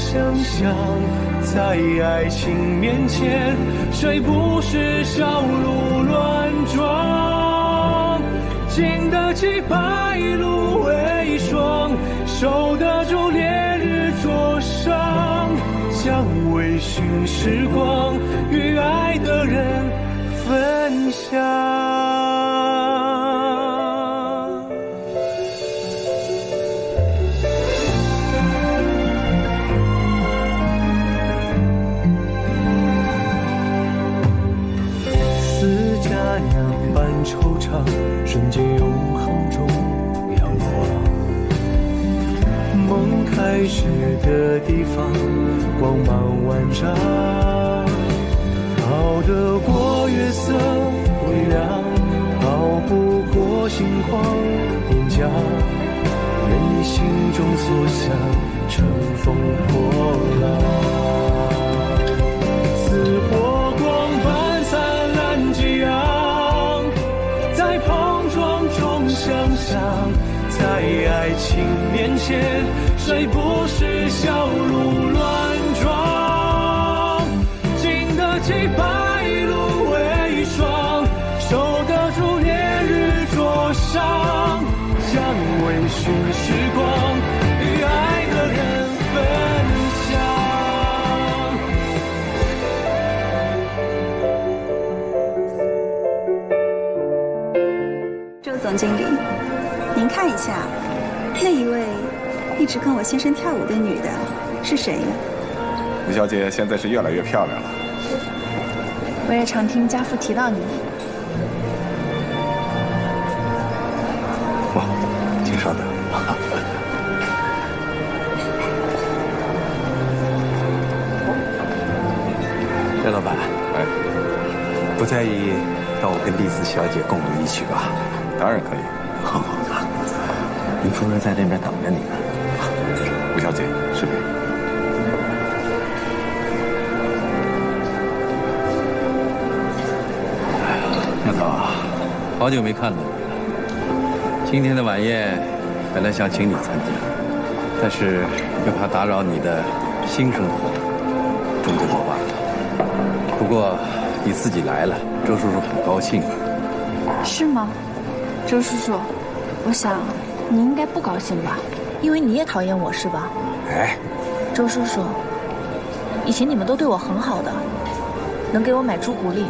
想象，在爱情面前，谁不是小鹿乱撞？经得起白露为霜，受得住烈日灼伤，想微醺时光，与爱的人分享。惆怅，瞬间永恒中摇晃。梦开始的地方，光芒万丈。逃得过月色微凉，逃不过心慌边疆。愿你心中所想，乘风破浪。似火光般灿烂激昂，在碰撞中想象，在爱情面前，谁不是小鹿乱撞？经得起白露为霜，受得住烈日灼伤，将微醺时光与爱的人分享。周总经理，您看一下，那一位一直跟我先生跳舞的女的是谁呀？吴小姐现在是越来越漂亮了。我也常听家父提到你。哇，请稍等。任老板，哎，不在意让我跟丽子小姐共舞一曲吧？当然可以。好，您夫人在那边等着你呢。吴小姐，是别。任总，好久没看到你了。今天的晚宴本来想请你参加，但是又怕打扰你的新生活，终究作罢了。不过你自己来了，周叔叔很高兴。是吗？周叔叔，我想你应该不高兴吧，因为你也讨厌我是吧？哎，周叔叔，以前你们都对我很好的，能给我买朱古力，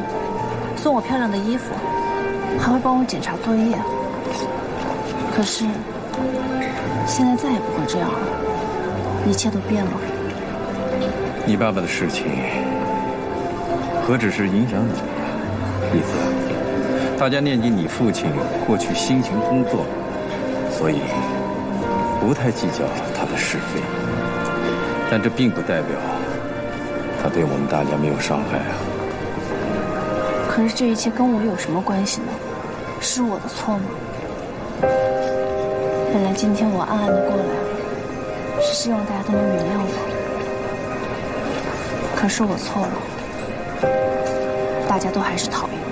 送我漂亮的衣服，还会帮我检查作业。可是现在再也不会这样了，一切都变了。你爸爸的事情何止是影响你啊，丽子，大家念及你父亲过去辛勤工作，所以不太计较他的是非。但这并不代表他对我们大家没有伤害啊。可是这一切跟我有什么关系呢？是我的错吗？本来今天我暗暗的过来，是希望大家都能原谅我。可是我错了，大家都还是讨厌我。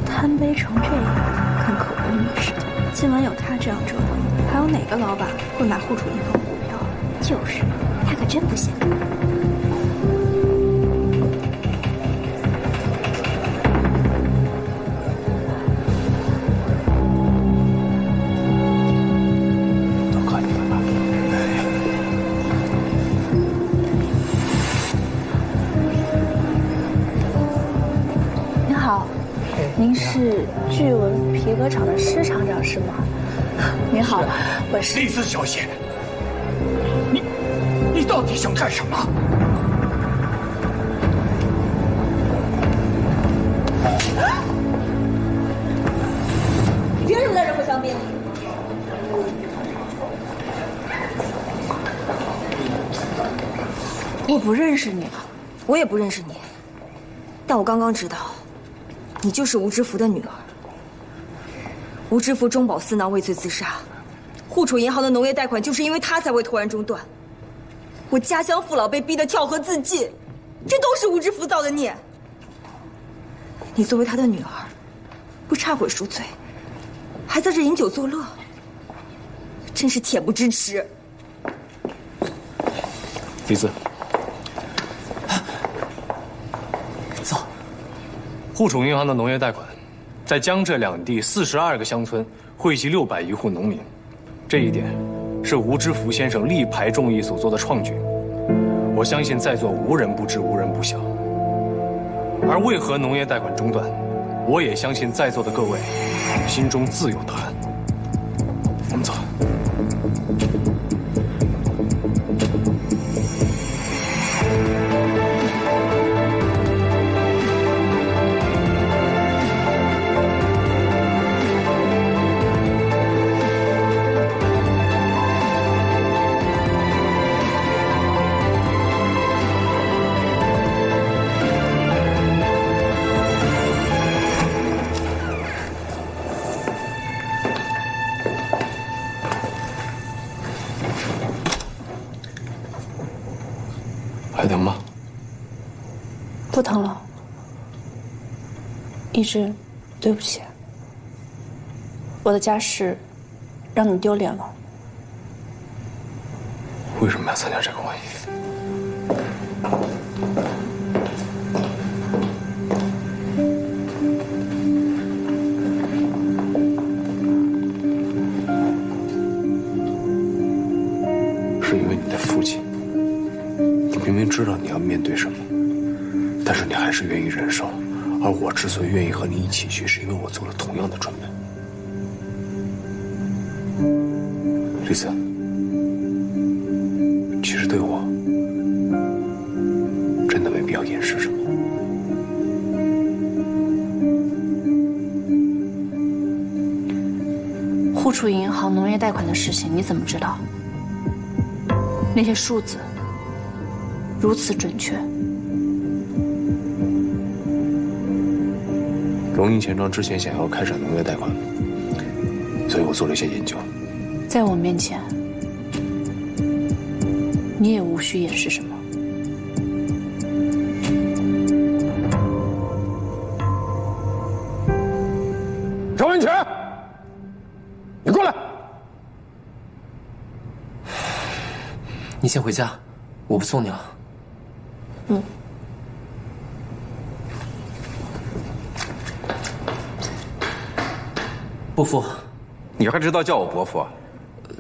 贪杯成这样，更可恶的是，今晚有他这样折腾，还有哪个老板会买户主一份股票？就是，他可真不行。都靠你了吧？您好。您是巨文皮革厂的施厂长是吗？您好，我是丽子小姐，你到底想干什么？你凭什么在这会香槟？我不认识你，我也不认识你，但我刚刚知道。你就是吴知福的女儿，吴知府中饱私囊，畏罪自杀。户储银行的农业贷款就是因为他才会突然中断。我家乡父老被逼得跳河自尽，这都是吴知府造的孽。你作为他的女儿，不忏悔赎罪，还在这饮酒作乐，真是恬不知耻。李子，走。户储银行的农业贷款，在江浙两地42个乡村惠及600余户农民，这一点是吴知福先生力排众议所做的创举。我相信在座无人不知，无人不晓。而为何农业贷款中断，我也相信在座的各位心中自有答案。我们走。还疼吗？不疼了。一直对不起，我的家事让你丢脸了。为什么要参加这个婚姻？是因为你的父亲。你明明知道你要面对什么，但是你还是愿意忍受。而我之所以愿意和你一起去，是因为我做了同样的准备。丽子，其实对我真的没必要掩饰什么。户储银行农业贷款的事情你怎么知道？那些数字如此准确。龙吟钱庄之前想要开展农业贷款，所以我做了一些研究。在我面前，你也无需掩饰什么。赵文全，你过来。你先回家，我不送你了。嗯。伯父，你还知道叫我伯父？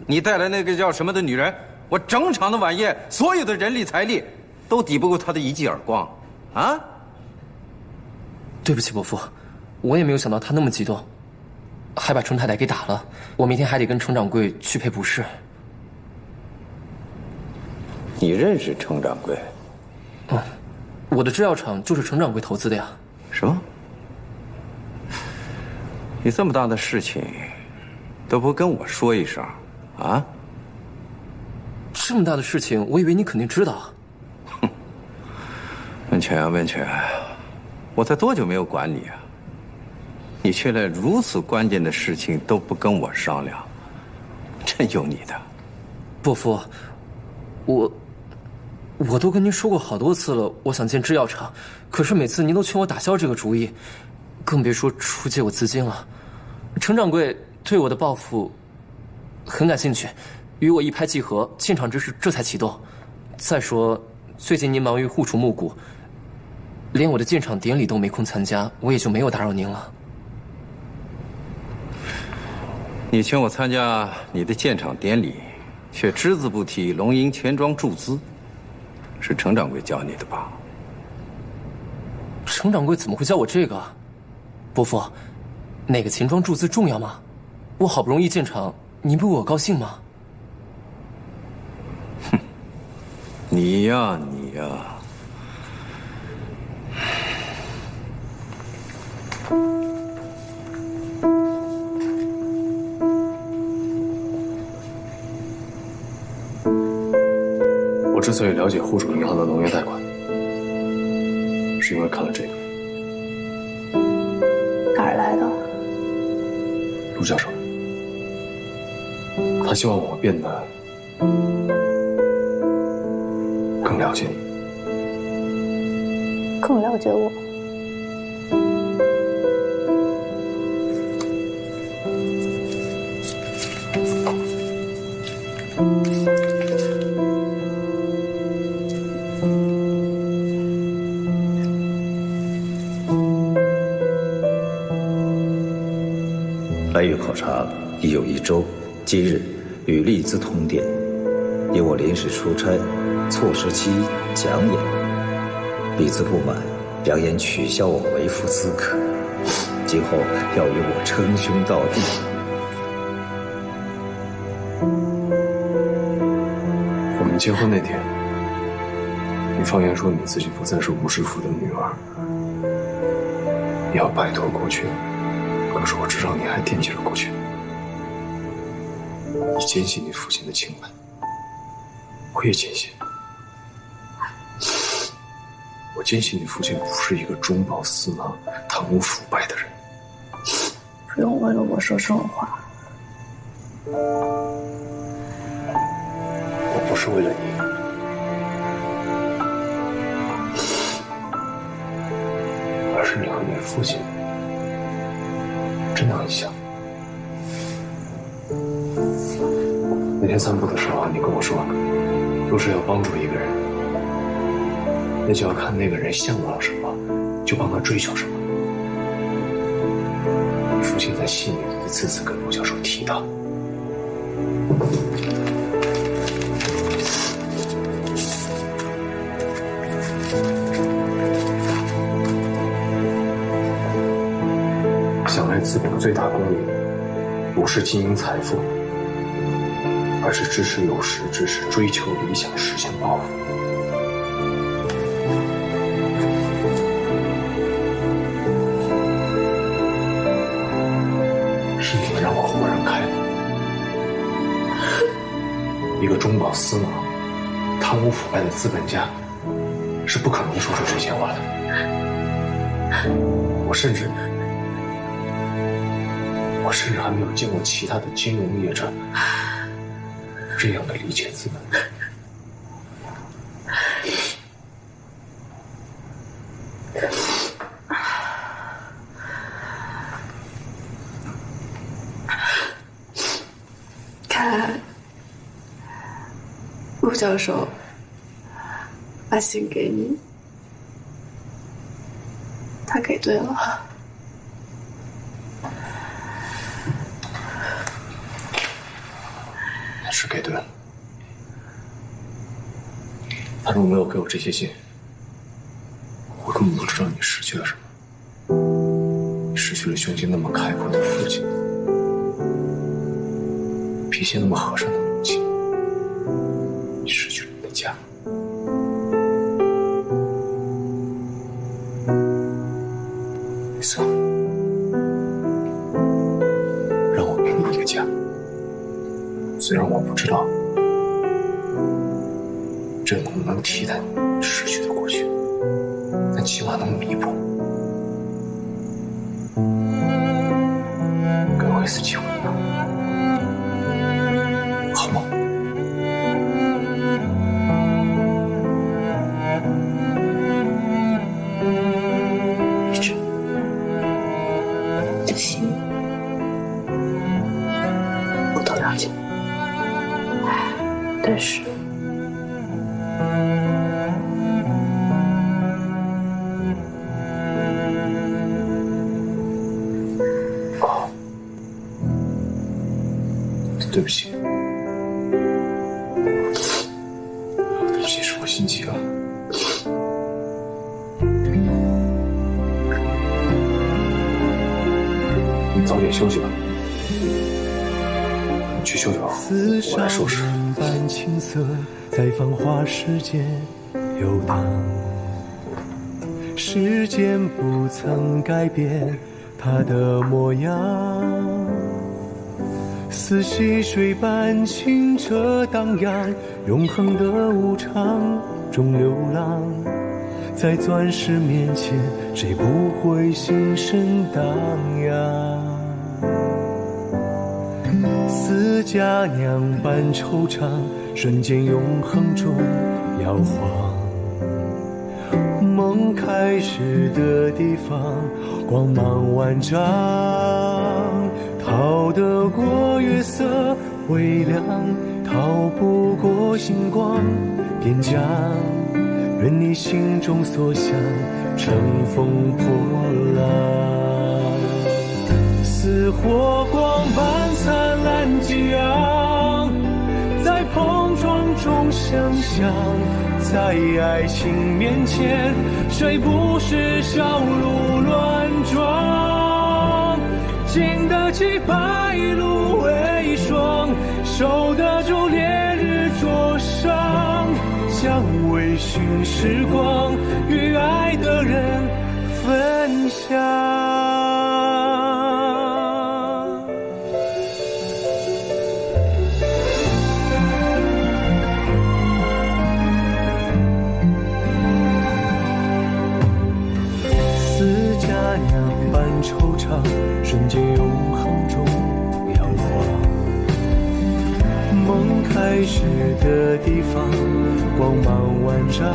你带来那个叫什么的女人，我整场的晚宴，所有的人力财力，都抵不过她的一记耳光，啊！对不起，伯父，我也没有想到她那么激动，还把程太太给打了。我明天还得跟程掌柜去赔不是。你认识程掌柜？嗯，我的制药厂就是程掌柜投资的呀。什么？你这么大的事情，都不跟我说一声，啊？这么大的事情，我以为你肯定知道。哼，温泉啊，温泉，我才多久没有管你啊？你却连如此关键的事情都不跟我商量，真有你的。伯父，我都跟您说过好多次了，我想建制药厂，可是每次您都劝我打消这个主意，更别说出借我资金了。程掌柜对我的抱负很感兴趣，与我一拍即合，建厂之事这才启动。再说最近您忙于户储募股，连我的建厂典礼都没空参加，我也就没有打扰您了。你请我参加你的建厂典礼，却只字不提龙吟钱庄注资，是程掌柜教你的吧？程掌柜怎么会教我这个？伯父，哪个钱庄注资重要吗？我好不容易建厂，您不为我高兴吗？哼，你呀你呀。我之所以了解户储银行的农业贷款，是因为看了这个。哪儿来的？陆教授，他希望我变得更了解你，更了解我。来渝考察已有1周，今日与丽兹通电，因我临时出差，错失其讲演。丽兹不满，扬言取消我为父资格，今后要与我称兄道弟。我们结婚那天，你放言说你自己不再是吴师傅的女儿，你要摆脱过去。可是我知道你还惦记着过去，你坚信你父亲的清白，我也坚信。我坚信你父亲不是一个中饱私囊、贪污腐败的人。不用为了我说这种话。我不是为了你，而是你和你父亲真的很像。那天散步的时候，你跟我说，若是要帮助一个人，那就要看那个人向往什么，就帮他追求什么。你父亲在信里一次次跟陆教授提到，想来资本的最大公理不是经营财富，而是支持有识之士追求理想，实现抱负。是你们让我豁然开朗。一个中饱私囊、贪污腐败的资本家是不可能说出这些话的。我甚至还没有见过其他的金融业者这样的理解资本。看来陆教授把信给你，他给对了。是给对了。他如果没有给我这些信，我根本不知道你失去了什么。你失去了胸襟那么开阔的父亲，脾气那么和善的母亲，你失去了你的家。丽丝，让我给你一个家。虽然我不知道这能不能替代你失去的过去，但起码能弥补。给我一次机会吧，好吗？一直，这心我都了解。但是，对不起，对不起，是我心急了。你早点休息吧。去休息吧，我来收拾。般青涩，在繁华世界游荡，时间不曾改变他的模样，似溪水般清澈荡漾，永恒的无常中流浪，在钻石面前，谁不会心神荡漾？似佳酿般惆怅，瞬间永恒中摇晃。梦开始的地方，光芒万丈，逃得过月色微凉，逃不过星光点将，任你心中所想，乘风破浪。似火光般灿烂激昂，在碰撞中想象，在爱情面前，谁不是小鹿乱撞？经得起白露为霜，受得住烈日灼伤，想微醺时光，与爱的人分享。惆怅，瞬间永恒中摇晃。梦开始的地方，光芒万丈，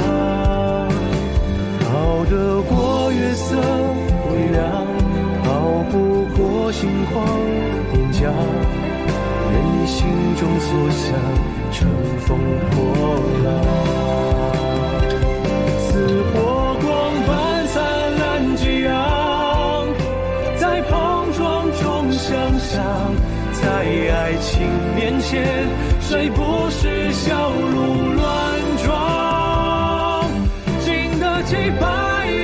逃得过月色微凉，逃不过星光点将，任你心中所想，乘风破浪。似火光般灿烂激昂，在碰撞中想象，在爱情面前，谁不是小鹿乱撞？经得起白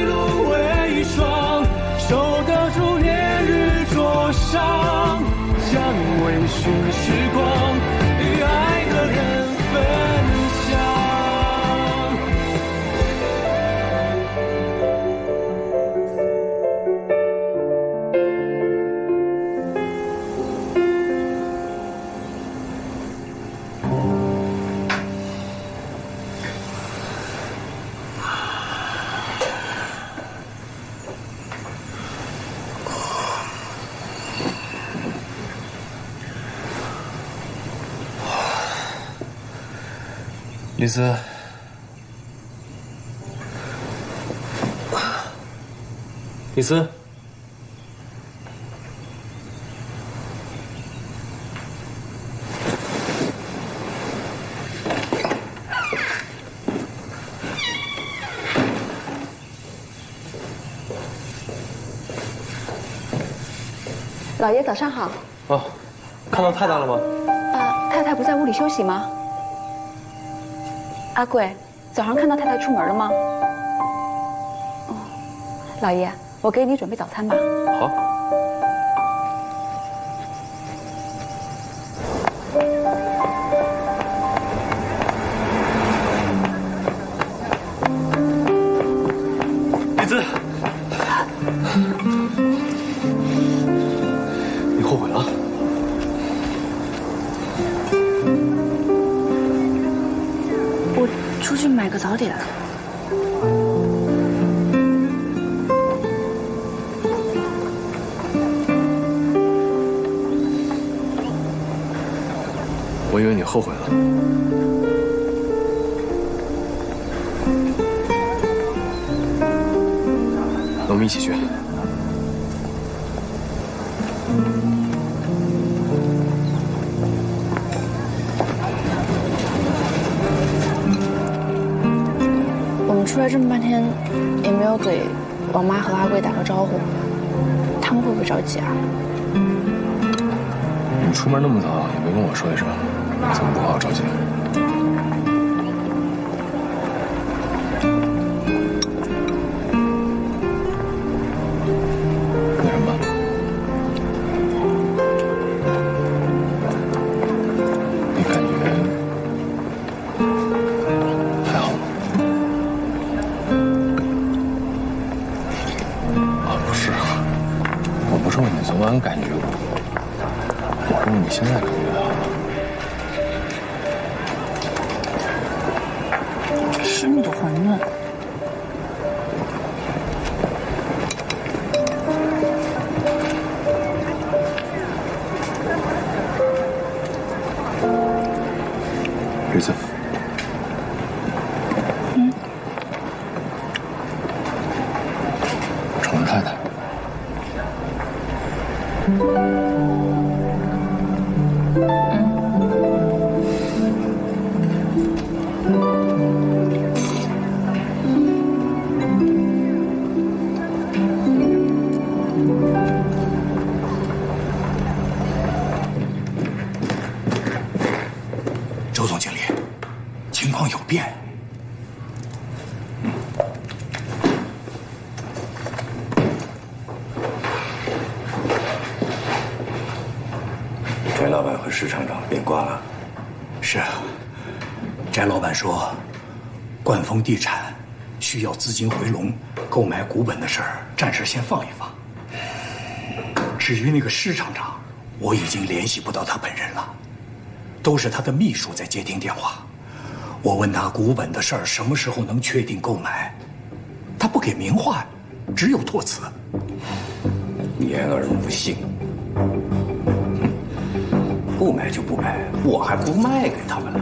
露为霜，受得住烈日灼伤，想微醺时光，与爱的人分享。李斯，李斯，老爷早上好。哦，看到太太了吗？太太不在屋里休息吗？阿贵，早上看到太太出门了吗？哦，老爷，我给你准备早餐吧。好。李子，你后悔了？出去买个早点。我以为你后悔了。那我们一起去。出来这么半天，也没有给王妈和阿贵打个招呼，他们会不会着急啊？你出门那么早，也没跟我说一声，怎么不好好着急？为什么？你感觉还好吗？我不是问你昨晚感觉，我是问你现在感觉好吗？吃你的馄饨。周总经理，情况有变。翟老板和石厂长变卦了。是啊，翟老板说，冠丰地产需要资金回笼，购买股本的事儿暂时先放一放。至于那个施厂长，我已经联系不到他本人了，都是他的秘书在接听电话。我问他股本的事儿什么时候能确定购买，他不给明话，只有托辞。言而无信，不买就不买，我还不卖给他们了。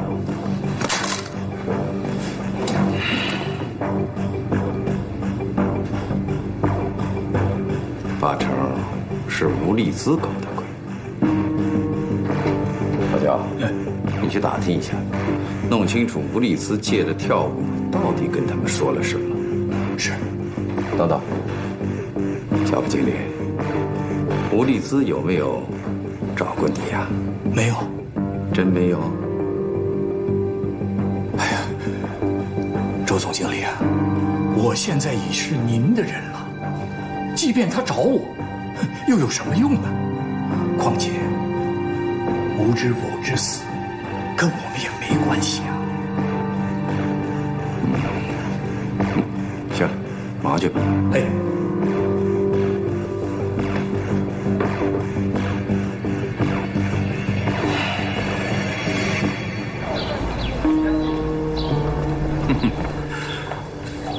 八成是吴丽姿搞的鬼。老焦，你去打听一下，弄清楚吴丽姿借的跳舞到底跟他们说了什么。是。等等，乔副经理，吴丽姿有没有找过你呀？没有。真没有？哎呀，周总经理啊，我现在已是您的人了，即便他找我，又有什么用呢？况且吴知否之死，跟我们也没关系啊。行，忙去吧。哎。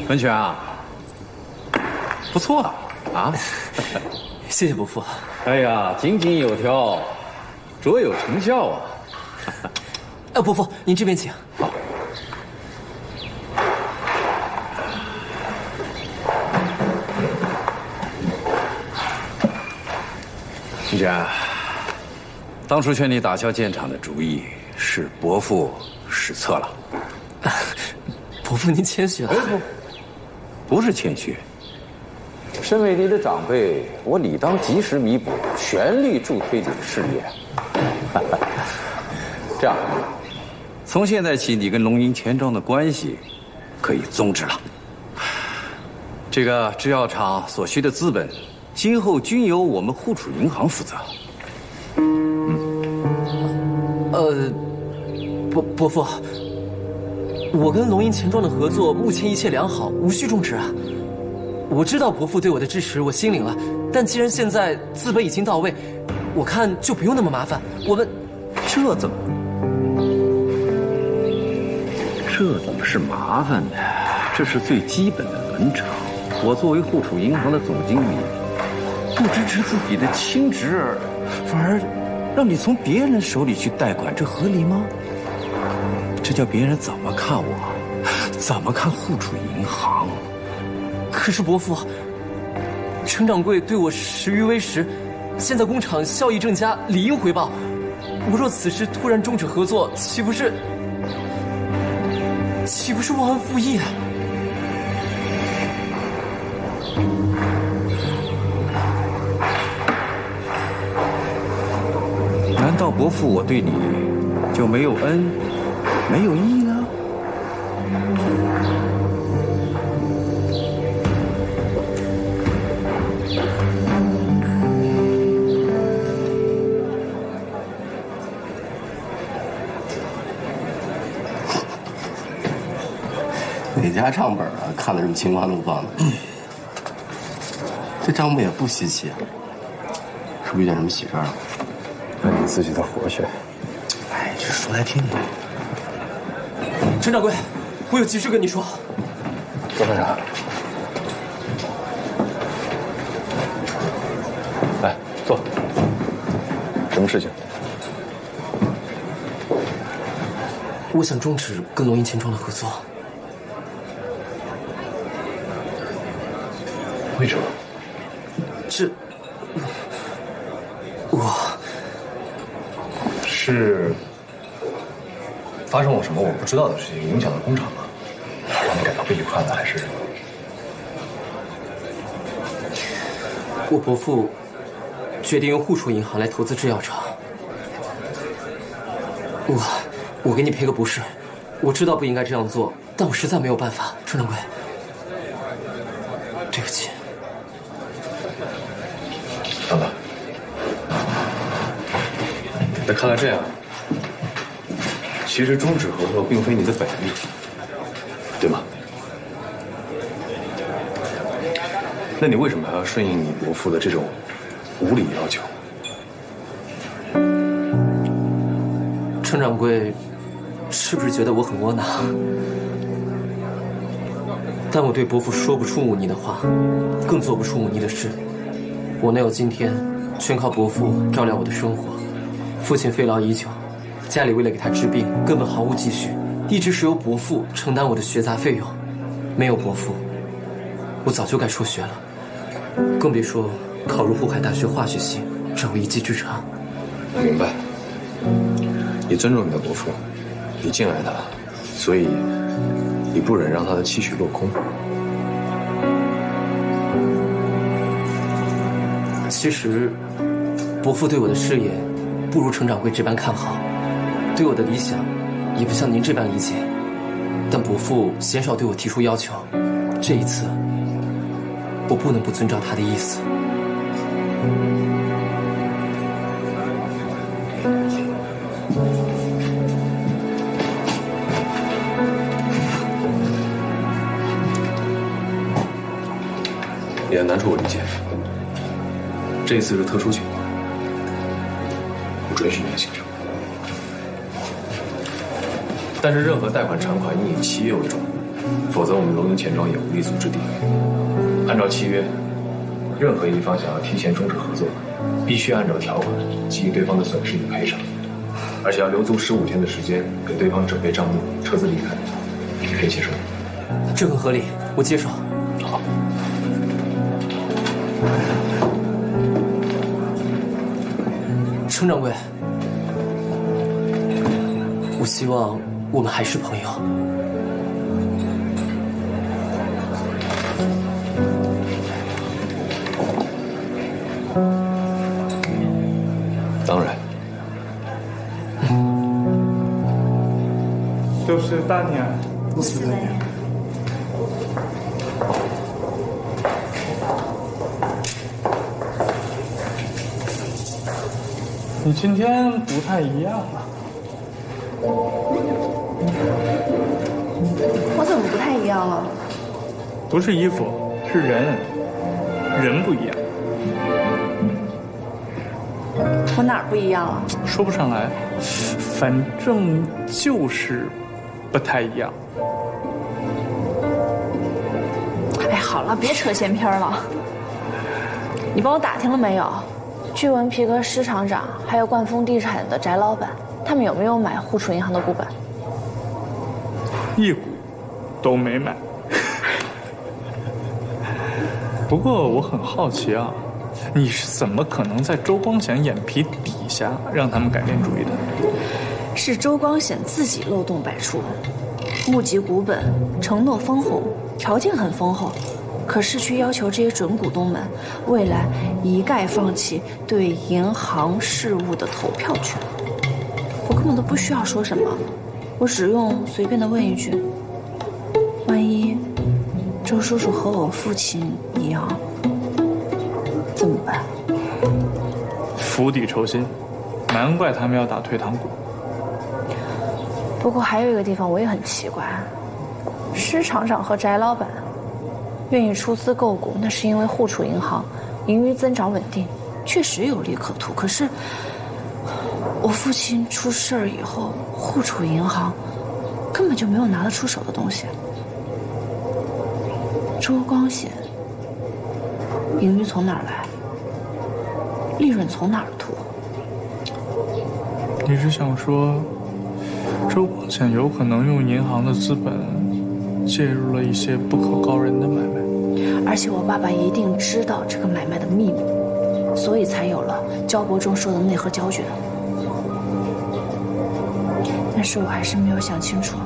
文泉啊，不错啊！谢谢伯父。哎呀，井井有条，卓有成效啊！伯父，您这边请。好。文泉，当初劝你打消建厂的主意，是伯父失策了。伯父您谦虚了。不是谦虚。身为你的长辈，我理当及时弥补，全力助推你的事业。这样，从现在起，你跟龙吟钱庄的关系可以终止了。这个制药厂所需的资本，今后均由我们户储银行负责。伯父，我跟龙吟钱庄的合作目前一切良好，无需终止啊。我知道伯父对我的支持，我心领了。但既然现在资本已经到位，我看就不用那么麻烦。我们这怎么是麻烦呢？这是最基本的伦常。我作为户储银行的总经理，不支持自己的亲侄儿，反而让你从别人手里去贷款，这合理吗？这叫别人怎么看我？怎么看户储银行？可是伯父，陈掌柜对我食于微时，现在工厂效益正佳，理应回报。我若此时突然终止合作，岂不是忘恩负义啊？难道伯父我对你就没有恩，没有义呢？哪家账本啊？看得这么心花怒放的。这账目也不稀奇啊，是不是遇见什么喜事了？那你自己的活去。哎，这说来听听。陈掌柜，我有急事跟你说。周班长，来坐。什么事情？我想终止跟龙吟钱庄的合作。为什么？是发生了什么我不知道的事情，影响了工厂吗？让你感到不愉快了，还是？我伯父决定用户储银行来投资制药厂。我给你赔个不是，我知道不应该这样做，但我实在没有办法，程掌柜，对不起。等等，那看来这样，其实终止合作并非你的本意，对吗？那你为什么还要顺应你伯父的这种无理要求？程掌柜，是不是觉得我很窝囊？但我对伯父说不出忤逆的话，更做不出忤逆的事。我能有今天，全靠伯父照料我的生活。父亲费劳已久，家里为了给他治病，根本毫无积蓄，一直是由伯父承担我的学杂费用。没有伯父，我早就该辍学了，更别说考入沪海大学化学系，这我一技之长。明白。你尊重你的伯父，你敬爱他，所以你不忍让他的期许落空。其实，伯父对我的事业不如程掌柜这般看好，对我的理想也不像您这般理解。但伯父鲜少对我提出要求，这一次我不能不遵照他的意思。你的难处我理解，这一次是特殊情况，不准许你的行程。但是任何贷款偿款应以契约为重，否则我们龙云钱庄也无立足之地。按照契约，任何一方想要提前终止合作，必须按照条款给予对方的损失以赔偿，而且要留足15天的时间给对方准备账目，撤资离开。你可以接受吗？这很合理，我接受。好。程掌柜，我希望我们还是朋友。当然。都是大年，都是大年。你今天不太一样啊。我怎么不太一样了？不是衣服，是人，人不一样。我哪儿不一样了？说不上来，反正就是不太一样。哎，好了，别扯闲篇了。你帮我打听了没有？据闻皮革施厂长还有冠丰地产的翟老板，他们有没有买户储银行的股本？一股都没买。不过我很好奇啊，你是怎么可能在周光显眼皮底下让他们改变主意的？是周光显自己漏洞百出，募集股本，承诺分红，条件很丰厚。可是却要求这些准股东们未来一概放弃对银行事务的投票权。我根本都不需要说什么，我只用随便的问一句：万一周叔叔和我父亲一样，怎么办？釜底抽薪，难怪他们要打退堂鼓。不过还有一个地方我也很奇怪，施厂长和翟老板愿意出资购股，那是因为户储银行盈余增长稳定，确实有利可图。可是我父亲出事儿以后，户储银行根本就没有拿得出手的东西。周光显盈余从哪儿来？利润从哪儿吐？你是想说，周光显有可能用银行的资本介入了一些不可告人的买卖？而且我爸爸一定知道这个买卖的秘密，所以才有了焦伯中说的内核胶卷。但是我还是没有想清楚，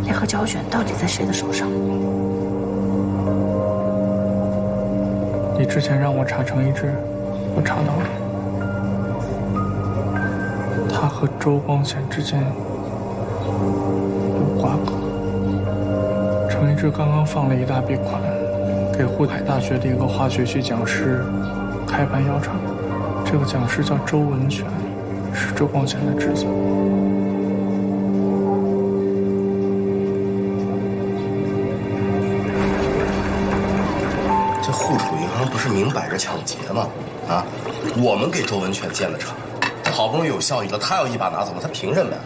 内核胶卷到底在谁的手上？你之前让我查程一之，我查到了，他和周光显之间有瓜葛。程一之刚刚放了一大笔款，给沪海大学的一个化学系讲师开办药厂。这个讲师叫周文全，是周光显的侄子。这沪楚银行不是明摆着抢劫吗？啊，我们给周文全建了厂，好不容易有效益了，他要一把拿走了，他凭什么呀？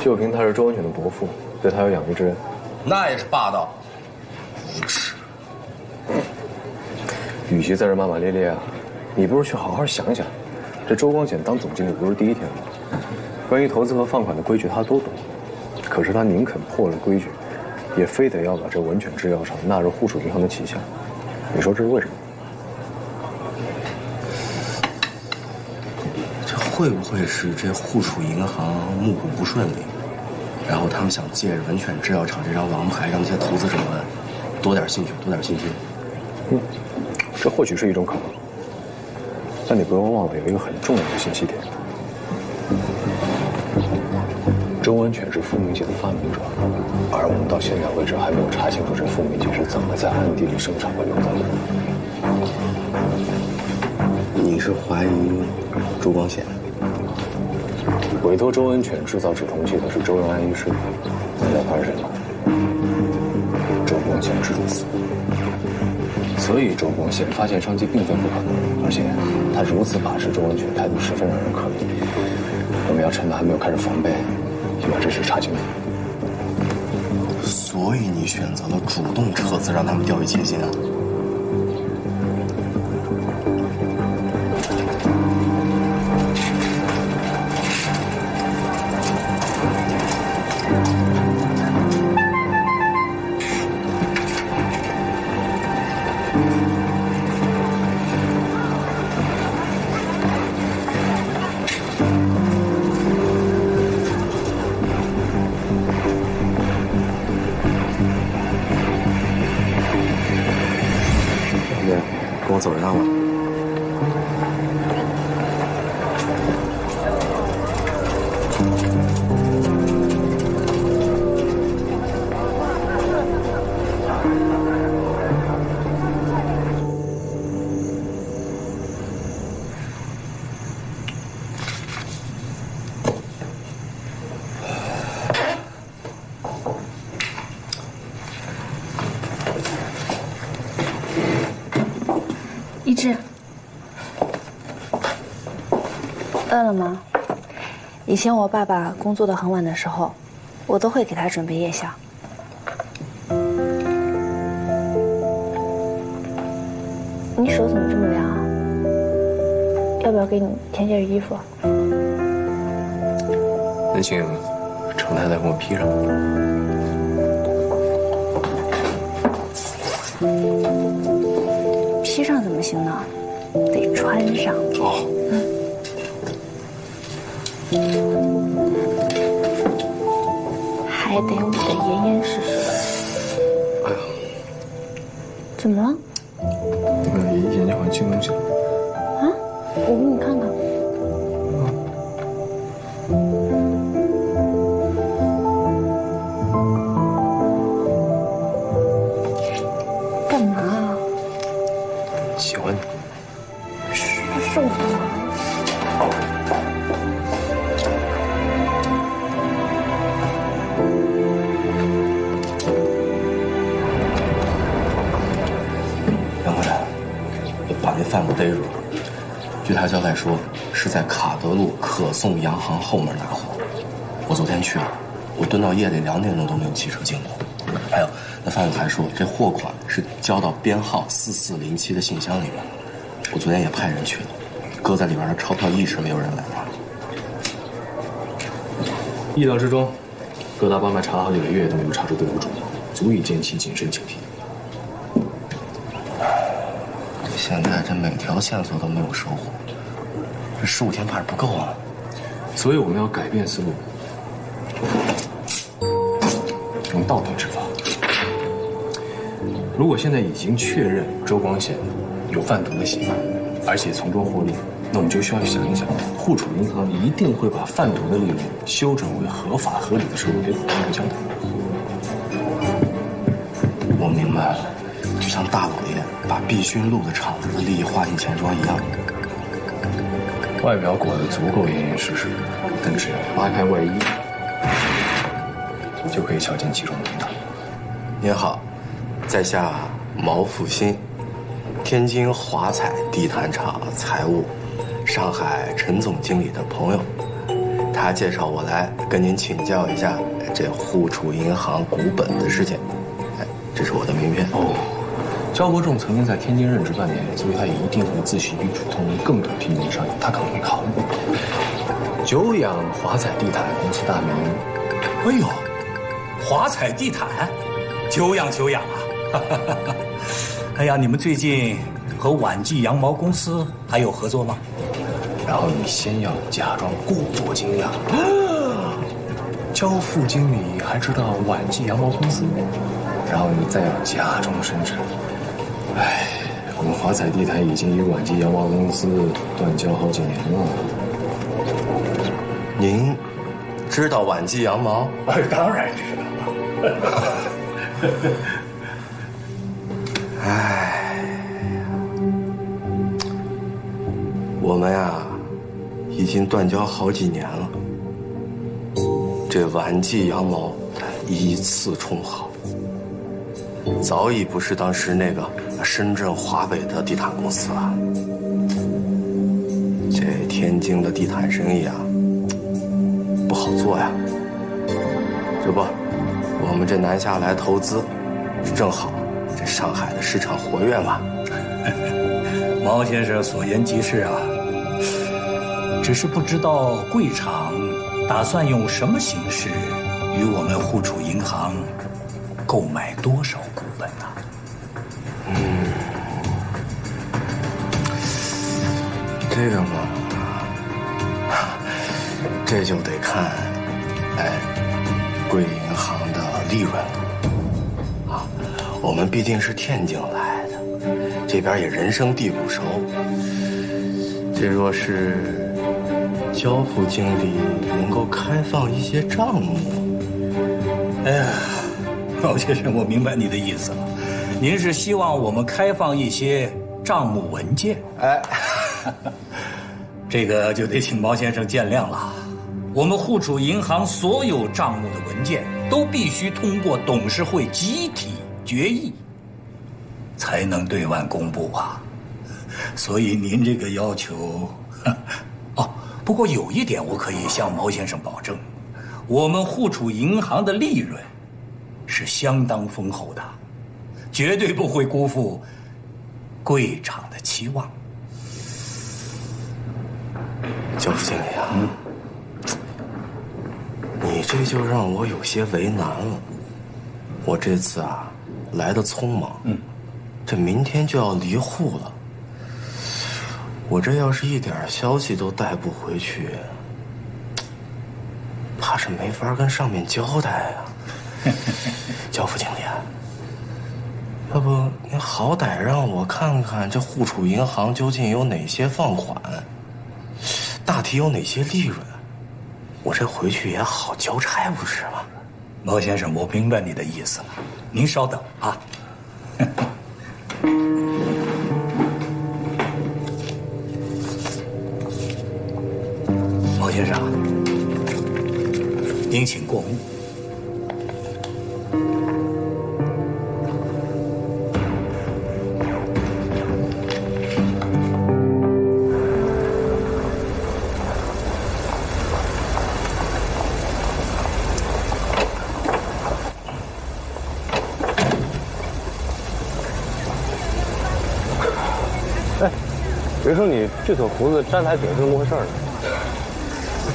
就凭他是周文全的伯父，对他有养育之恩，那也是霸道，无耻。与其在这骂骂咧咧啊，你不如去好好想想，这周光显当总经理不是第一天吗？关于投资和放款的规矩他都懂，可是他宁肯破了规矩，也非得要把这文犬制药厂纳入沪楚银行的旗下。你说这是为什么？这会不会是这沪楚银行募股不顺利，然后他们想借着文犬制药厂这张王牌，让那些投资者们多点兴趣，多点信心？这或许是一种可能。但你不要忘了有一个很重要的信息点：周文犬是复明剂的发明者，而我们到现在为止还没有查清楚这复明剂是怎么在暗地里生产和流通的。你是怀疑周光显？委托周文犬制造止痛剂的是周仁安医师，你知道他是谁吗？周光显之子。所以周光显发现商机并非不可能，而且他如此把持周文犬，态度十分让人可疑。我们要趁他还没有开始防备，先把这事查清楚。所以你选择了主动撤资，让他们掉以轻心啊？跟我走一趟吧。一之，饿了吗？以前我爸爸工作到很晚的时候，我都会给他准备夜宵。你手怎么这么凉啊？要不要给你添件衣服？能请程太太给我披上。披上怎么行呢？得穿上。哦。还得捂得严严实实的。哎呀，怎么了？眼睛好像进东西了。啊？我给你看看。干嘛啊？喜欢你。受不了。杨回来，把那贩子逮住了。据他交代说，是在卡德路可颂洋行后面拿货。我昨天去了，我蹲到夜里2点钟都没有汽车经过。还有，那贩子还说，这货款是交到编号4407的信箱里面。我昨天也派人去了，搁在里边的钞票一直没有人来拿。意料之中，各大帮派查了好几个月都没有查出对户主，足以见其谨慎警惕。现现在这每条线索都没有收获，这15天怕是不够啊。所以我们要改变思路，用倒推之法。如果现在已经确认周光显有贩毒的嫌疑，而且从中获利，那我们就需要想一想，户储银行一定会把贩毒的利润修整为合法合理的收入给股东们交代。我明白了，就像大老爷把必勋路的厂子的利益划进钱庄一样。外表裹得足够严严实实，但只要扒开外衣，就可以瞧见其中的名堂。您好，在下毛复新，天津华彩地毯厂财务，上海陈总经理的朋友。他介绍我来跟您请教一下这户储银行股本的事情。哎，这是我的名片。哦，焦国仲曾经在天津任职半年，所以他也一定会自诩与主通更多天津的商业，他可能会考虑。久仰华彩地毯公司大名。哎呦，华彩地毯，久仰久仰啊！哎呀，你们最近和晚季羊毛公司还有合作吗？然后你先要假装故作惊讶，焦副经理还知道晚季羊毛公司，然后你再要假装深沉。哎，我们华彩地毯已经与晚季羊毛公司断交好几年了。您知道晚季羊毛？哎，当然知道了。哎，我们呀，已经断交好几年了。这晚季羊毛依次充好，早已不是当时那个深圳华北的地毯公司了。这天津的地毯生意啊，不好做呀。这不，我们这南下来投资，正好这上海的市场活跃嘛。毛先生所言极是啊，只是不知道贵厂打算用什么形式与我们户储银行购买多少股本呢？这个嘛，这就得看，贵银行的利润了。啊，我们毕竟是天津来的，这边也人生地不熟。这若是焦副经理能够开放一些账目，哎呀，毛先生，我明白你的意思了，您是希望我们开放一些账目文件？哎，这个就得请毛先生见谅了。我们户储银行所有账目的文件都必须通过董事会集体决议，才能对外公布啊。所以您这个要求，哦，不过有一点我可以向毛先生保证，我们户储银行的利润是相当丰厚的，绝对不会辜负贵厂的期望。焦副经理啊，你这就让我有些为难了。我这次啊来得匆忙，这明天就要离户了。我这要是一点消息都带不回去，怕是没法跟上面交代啊。焦副经理，要不您好歹让我看看这户储银行究竟有哪些放款，大体有哪些利润，我这回去也好交差，不是吗？毛先生，我明白你的意思了，您稍等啊。毛先生，您请过目。别说你这撮胡子粘的还挺是么回事呢？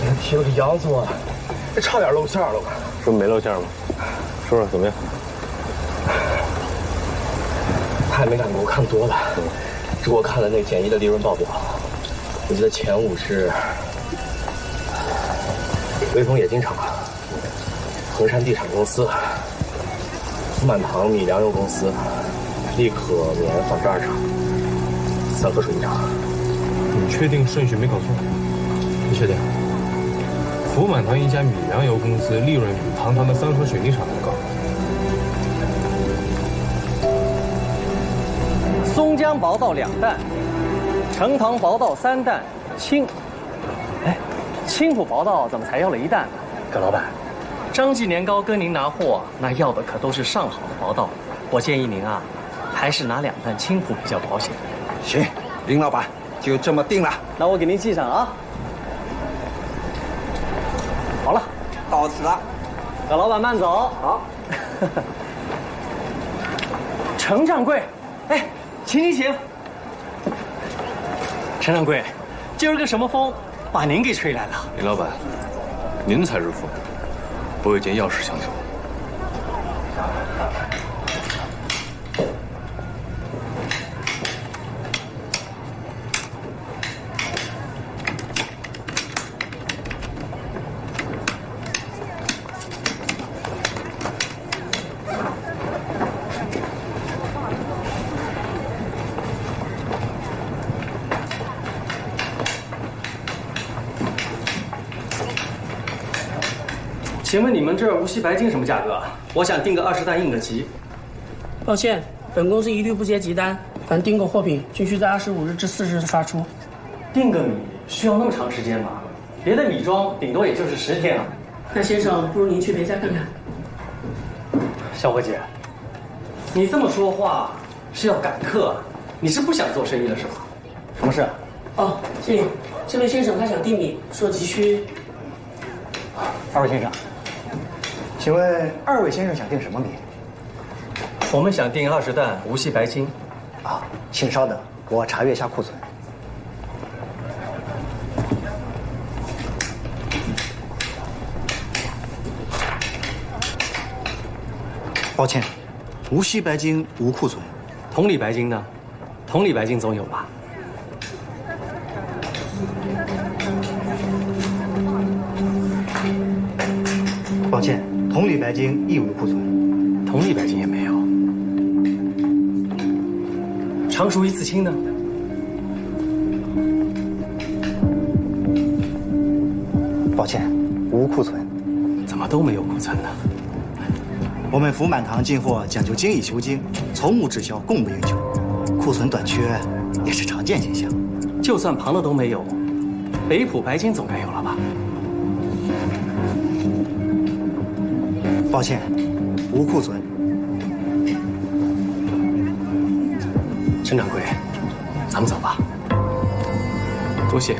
别提了，这杨总啊，这差点露馅了吧？说没露馅吗？说说怎么样？他也没敢给我看多了，只不过看了那简易的利润报表，我记得前5是威风冶金厂、衡山地产公司、福满堂米粮油公司、利可棉纺织2厂、三和水泥厂。你确定顺序没搞错？你确定？福满堂一家米粮油公司利润比堂堂的三和水泥厂还高。松江薄道2担，成塘薄道3担，青浦薄道怎么才要了1担呢？葛老板，张记年糕跟您拿货，那要的可都是上好的薄道。我建议您啊，还是拿2担青浦比较保险。行，林老板就这么定了。那我给您记上啊。好了，到此了。葛老板慢走。好。程掌柜，请。陈掌柜，今儿个什么风把您给吹来了？林老板，您才是风。我有件要事相求。请问你们这儿无锡白金什么价格啊？我想订个20担应个急。抱歉，本公司一律不接急单，凡订购货品均需在25日至40日发出。订个米需要那么长时间吗？别的米庄顶多也就是10天啊。那先生，不如您去别家看看。小慧姐，你这么说话是要赶客啊？你是不想做生意了是吧？什么事？哦，经理，这位先生他想订米，说急需。2位先生，请问2位先生想订什么米？我们想订20担无锡白金。啊，请稍等，我查阅一下库存。抱歉，无锡白金无库存。同里白金呢？同里白金总有吧？抱歉，同里白金亦无库存。同里白金也没有。常熟一次清呢？抱歉，无库存。怎么都没有库存呢？我们福满堂进货讲究精益求精，从无滞销，供不应求，库存短缺也是常见现象。就算旁的都没有，北浦白金总该有了吧？抱歉，无库存。陈掌柜，咱们走吧。多谢。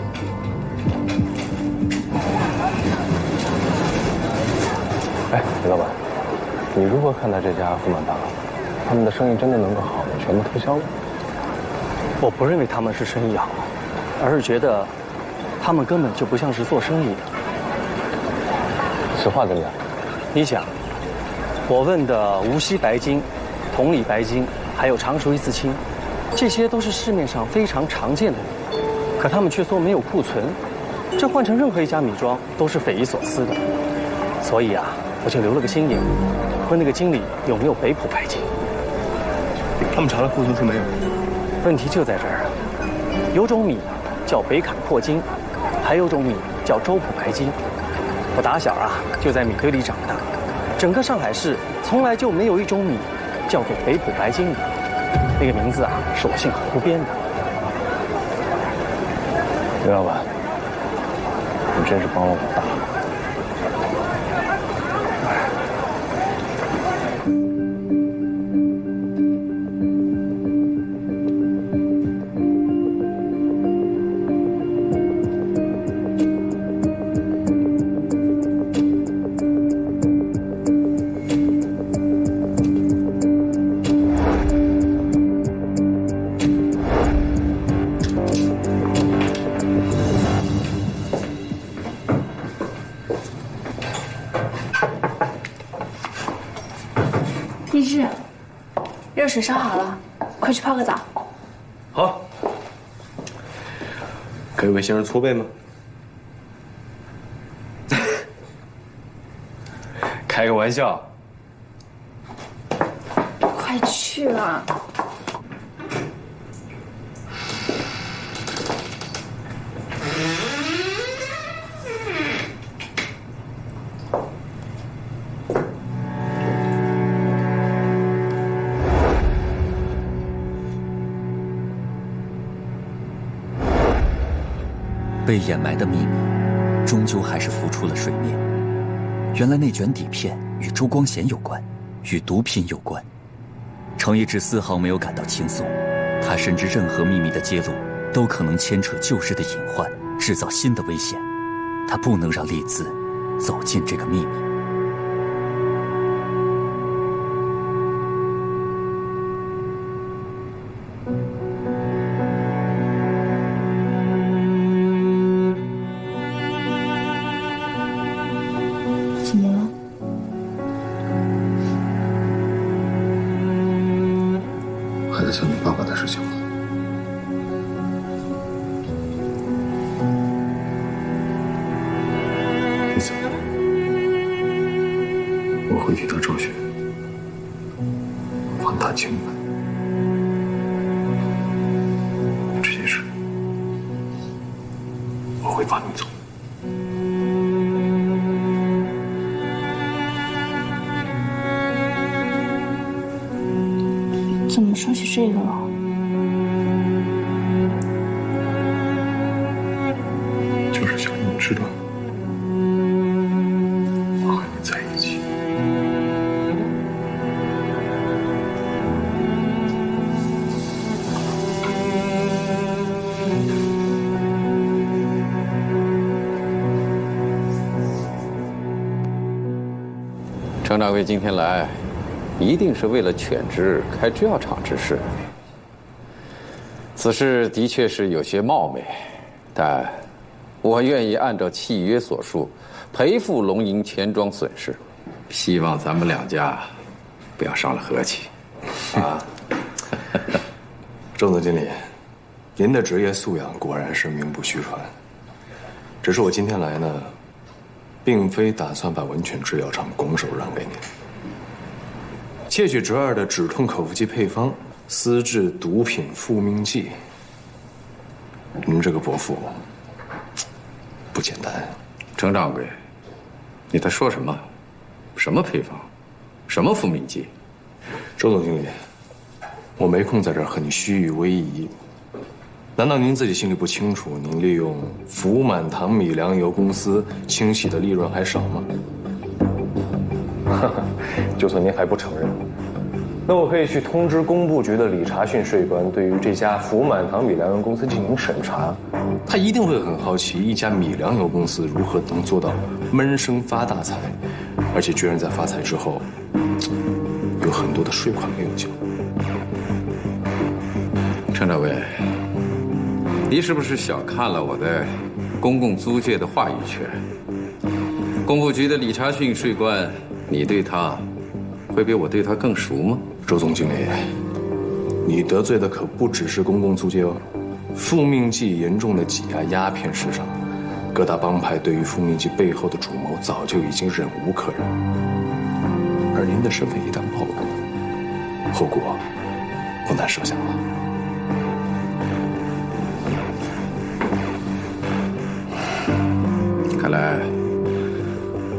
哎，李老板，你如何看待这家福满堂？他们的生意真的能够好的全部推销了？我不认为他们是生意好，而是觉得他们根本就不像是做生意的。此话怎讲？你想，我问的无锡白金、同里白金，还有常熟一次清，这些都是市面上非常常见的米，可他们却说没有库存，这换成任何一家米庄都是匪夷所思的。所以啊，我就留了个心眼，问那个经理有没有北浦白金。他们查了库存是没有。问题就在这儿啊，有种米叫北坎破金，还有种米叫周浦白金。我打小啊就在米堆里长大，整个上海市从来就没有一种米叫做北浦白金的。那个名字啊是我姓胡编的。李老板，你真是帮了我大忙。励志，热水烧好了，快去泡个澡。好，可以为先人搓背吗？开个玩笑。快去啊！被掩埋的秘密，终究还是浮出了水面。原来那卷底片与周光贤有关，与毒品有关。程一志丝毫没有感到轻松，他深知任何秘密的揭露，都可能牵扯旧日的隐患，制造新的危险。他不能让丽兹走进这个秘密。怎么了？还在想你爸爸的事情吗？丽子，我会替他找寻，还他清白。这件事，我会帮你做。怎么说起这个了？就是想让你知道，我和你在一起。程掌柜今天来，一定是为了犬只开制药厂之事。此事的确是有些冒昧，但我愿意按照契约所述，赔付龙吟钱庄损失。希望咱们两家不要伤了和气。啊，周总经理，您的职业素养果然是名不虚传。只是我今天来呢，并非打算把文犬制药厂拱手让给您。窃取侄儿的止痛口服剂配方，私制毒品复命剂，您这个伯父不简单。程掌柜，你在说什么？什么配方？什么复命剂？周总经理，我没空在这儿和你虚与委蛇。难道您自己心里不清楚，您利用福满堂米粮油公司清洗的利润还少吗？就算您还不承认，那我可以去通知工部局的理查逊税官，对于这家福满堂米粮油公司进行审查。他一定会很好奇，一家米粮油公司如何能做到闷声发大财，而且居然在发财之后，有很多的税款没有交。程掌柜，你是不是小看了我在公共租界的话语权？工部局的理查逊税官，你对他会比我对他更熟吗？周总经理，你得罪的可不只是公共租界哦。复命剂严重的挤压鸦片市场，各大帮派对于复命剂背后的主谋早就已经忍无可忍。而您的身份一旦暴露，后果不难设想了。看来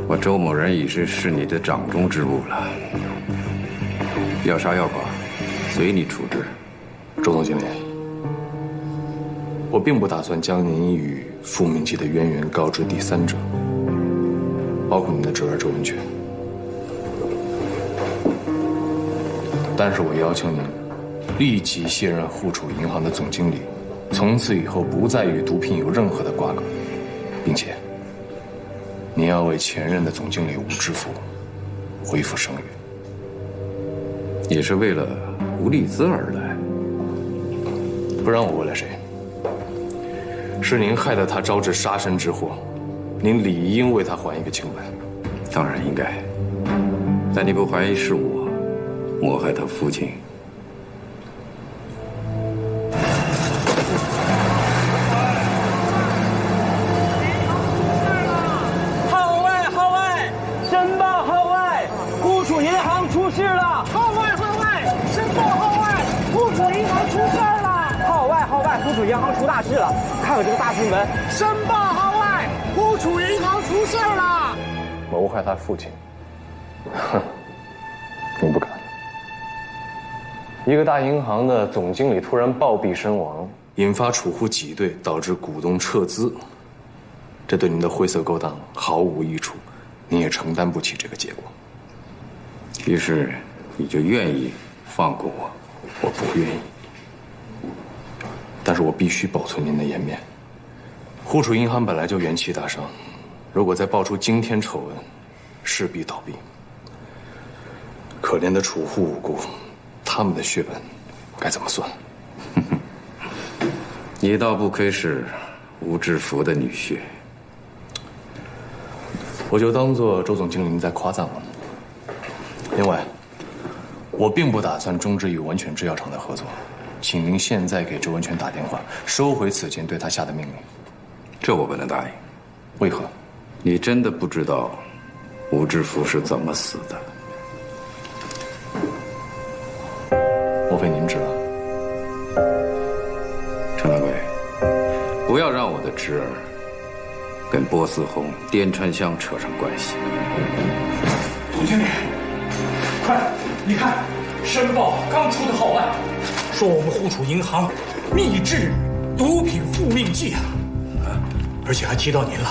我周某人已是你的掌中之物了。要杀要剐，随你处置。周总经理，我并不打算将您与复命剂的渊源告知第三者，包括您的侄儿周文全。但是我要求您立即卸任户储银行的总经理，从此以后不再与毒品有任何的瓜葛，并且您要为前任的总经理吴知府恢复声誉。也是为了吴丽兹而来，不然我为了谁？是您害得他招致杀身之祸，您理应为他还一个清白。当然应该，但你不怀疑是我谋害他父亲？银行出大事了！看看这个大新闻，申报号外，户储银行出事了！谋害他父亲，哼，你不敢。一个大银行的总经理突然暴毙身亡，引发储户挤兑，导致股东撤资，这对您的灰色勾当毫无益处，你也承担不起这个结果。于是你就愿意放过我？我不愿意，但是我必须保存您的颜面。户储银行本来就元气大伤，如果再爆出惊天丑闻，势必倒闭。可怜的储户无辜，他们的血本该怎么算？你倒不愧是吴志福的女婿。我就当做周总经理您在夸赞我。另外，我并不打算终止与文泉制药厂的合作，请您现在给周文泉打电话，收回此前对他下的命令。这我不能答应。为何？你真的不知道吴志福是怎么死的？莫非您知道？陈掌柜，不要让我的侄儿跟波斯红、滇川香扯上关系。总经理，快，你看，申报刚出的号外，说我们户储银行秘制毒品复命剂啊，而且还提到您了，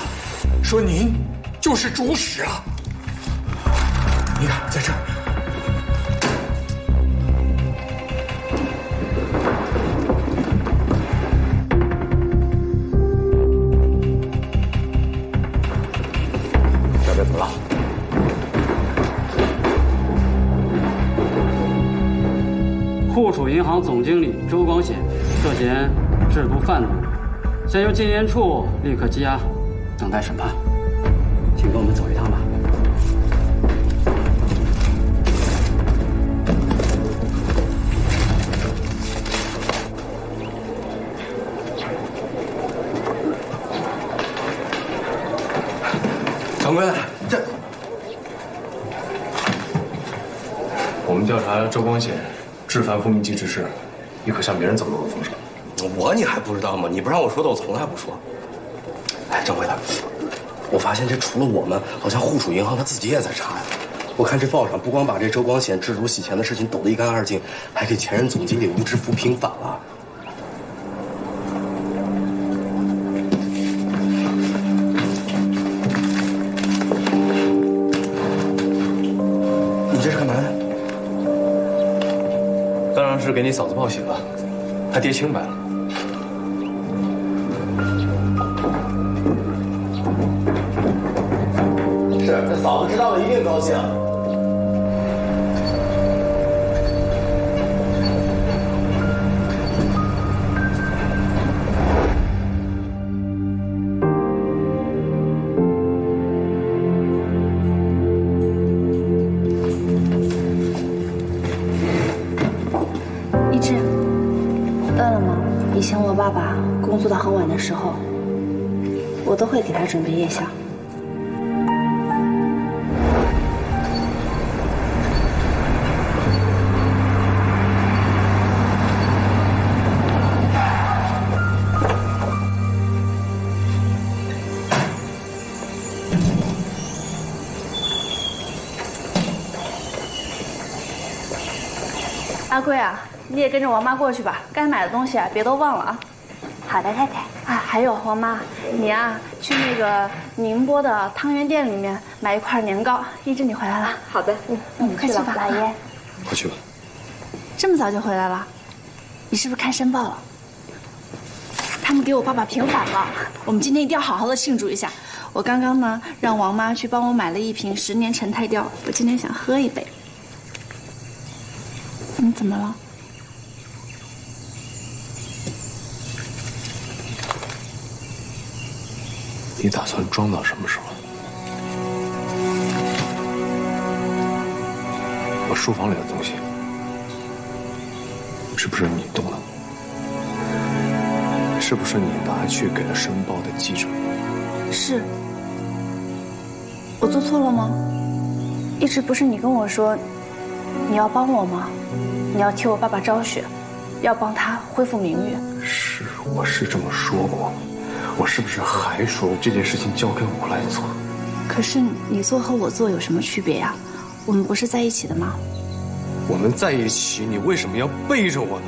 说您就是主使啊。你看，在这儿。小贝怎么了？户储银行总经理周光显涉嫌制毒贩毒，现由禁烟处立刻羁押，等待审判。请跟我们走一趟吧。长官，这我们调查周光显制贩复命剂之事，你可向别人走漏了风声。你还不知道吗？你不让我说的，我从来不说。哎，掌柜的，我发现这除了我们，好像户储银行他自己也在查呀。我看这报上不光把这周光显制毒洗钱的事情抖得一干二净，还给前任总经理吴志福平反了。你这是干嘛呀？当然是给你嫂子报喜了，她爹清白了。是，这嫂子知道了一定高兴。一志，饿了吗？以前我爸爸工作到很晚的时候，我都会给他准备夜宵。阿贵啊，你也跟着王妈过去吧，该买的东西啊，别都忘了啊。好的，太太。啊，还有王妈，你啊，去那个宁波的汤圆店里面买一块年糕。一志，你回来了。好的，快去吧，老爷。快去吧。这么早就回来了，你是不是看申报了？他们给我爸爸平反了，我们今天一定要好好的庆祝一下。我刚刚呢，让王妈去帮我买了一瓶10年陈太雕，我今天想喝一杯。你怎么了？你打算装到什么时候？我书房里的东西，是不是你动了？是不是你拿去给了申报的记者？是。我做错了吗？一直不是你跟我说，你要帮我吗？你要替我爸爸昭雪，要帮他恢复名誉。是我是这么说过，我是不是还说这件事情交给我来做？可是你做和我做有什么区别呀？我们不是在一起的吗？我们在一起，你为什么要背着我呢？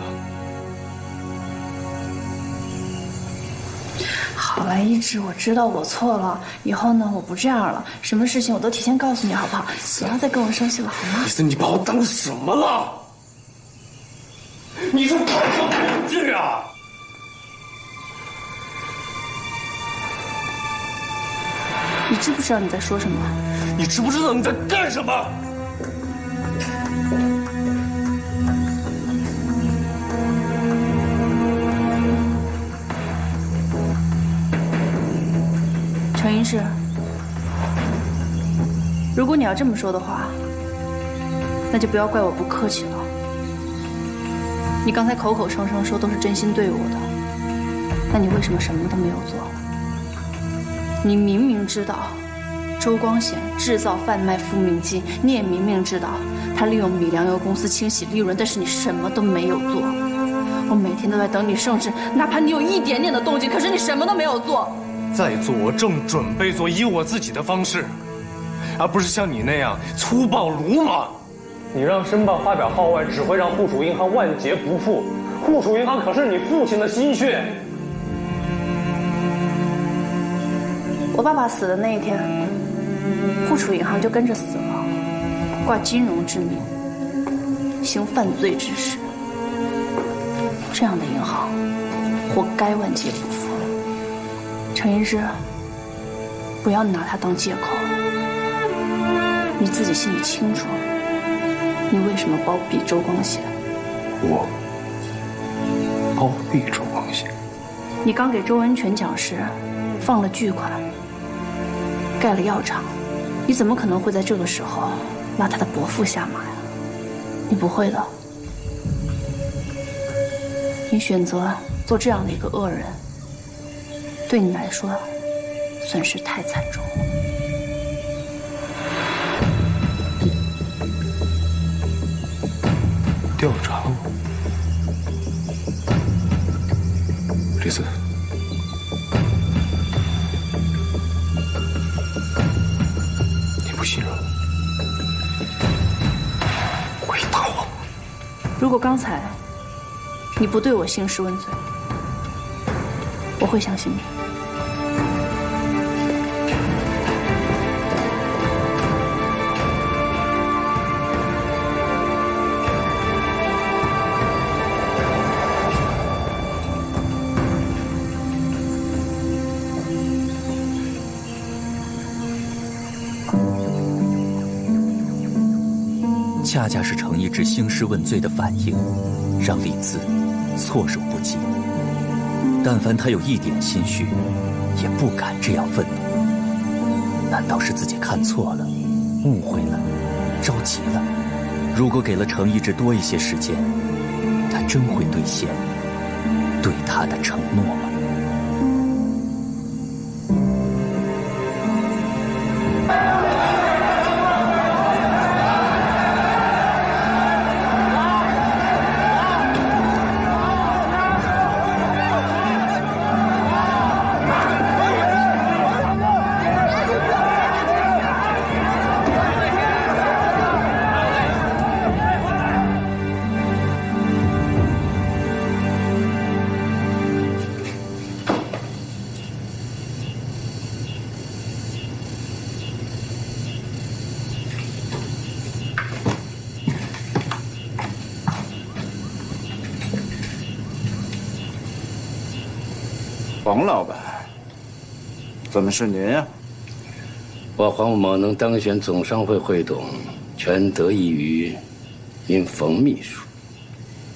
好了，一志，我知道我错了，以后呢，我不这样了。什么事情我都提前告诉你，好不好？不要再跟我生气了，好吗？李斯，你把我当什么了？你是搞错工具啊！你知不知道你在说什么？你知不知道你在干什么？程医师，如果你要这么说的话，那就不要怪我不客气了。你刚才口口声声说都是真心对我的，那你为什么什么都没有做？你明明知道周光显制造贩卖复命剂，你也明明知道他利用米粮油公司清洗利润，但是你什么都没有做。我每天都在等你圣旨，哪怕你有一点点的动静，可是你什么都没有做。在做，我正准备做，以我自己的方式，而不是像你那样粗暴鲁莽。你让申报发表号外，只会让户主银行万劫不复。户主银行可是你父亲的心血。我爸爸死的那一天，户主银行就跟着死了，挂金融之名，行犯罪之实。这样的银行，活该万劫不复。程医师，不要拿它当借口。你自己心里清楚，你为什么包庇周光显？我包庇周光显？你刚给周恩全讲师放了巨款，盖了药厂，你怎么可能会在这个时候拉他的伯父下马呀？你不会的。你选择做这样的一个恶人，对你来说损失太惨重了。调查我，李斯，你不信任我，回答我。如果刚才你不对我兴师问罪，我会相信你。恰恰是程一志兴师问罪的反应，让李子措手不及。但凡他有一点心虚，也不敢这样愤怒。难道是自己看错了，误会了，着急了？如果给了程一志多一些时间，他真会兑现对他的承诺吗？黄老板，怎么是您啊？我黄某能当选总商会会董，全得益于您冯秘书。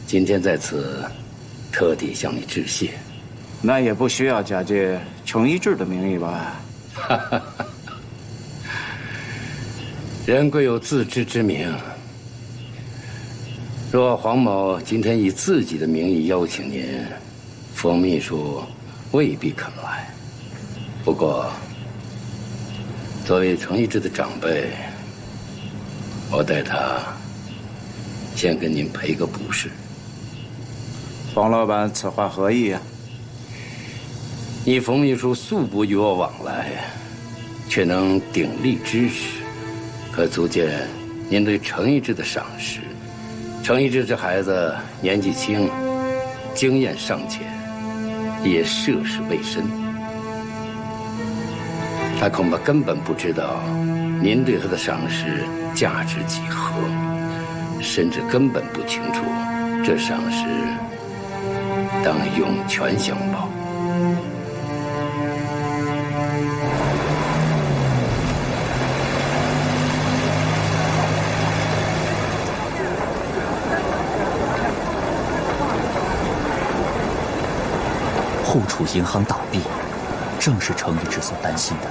今天在此，特地向你致谢。那也不需要假借程一志的名义吧？哈哈，人贵有自知之明。若黄某今天以自己的名义邀请您，冯秘书未必肯来。不过，作为程一志的长辈，我代他先跟您赔个不是。黄老板，此话何意啊？你冯秘书素不与我往来，却能鼎力支持，可足见您对程一之的赏识。程一之这孩子年纪轻，经验尚浅，也涉世未深，他恐怕根本不知道您对他的赏识价值几何，甚至根本不清楚这赏识当涌泉相报。户储银行倒闭，正是程一之所担心的。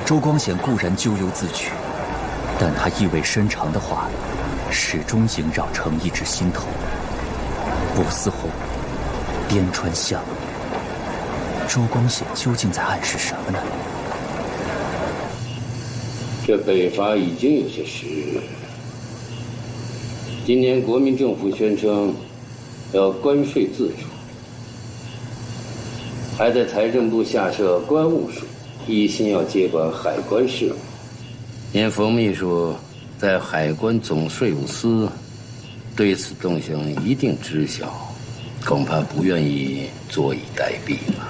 周光显固然咎由自取，但他意味深长的话，始终萦绕程一之心头。波斯红，边川巷，周光显究竟在暗示什么呢？这北伐已经有些时日。今年国民政府宣称要关税自主，还在财政部下设关务署，一心要接管海关事务。您冯秘书在海关总税务司对此动向一定知晓，恐怕不愿意坐以待毙吧。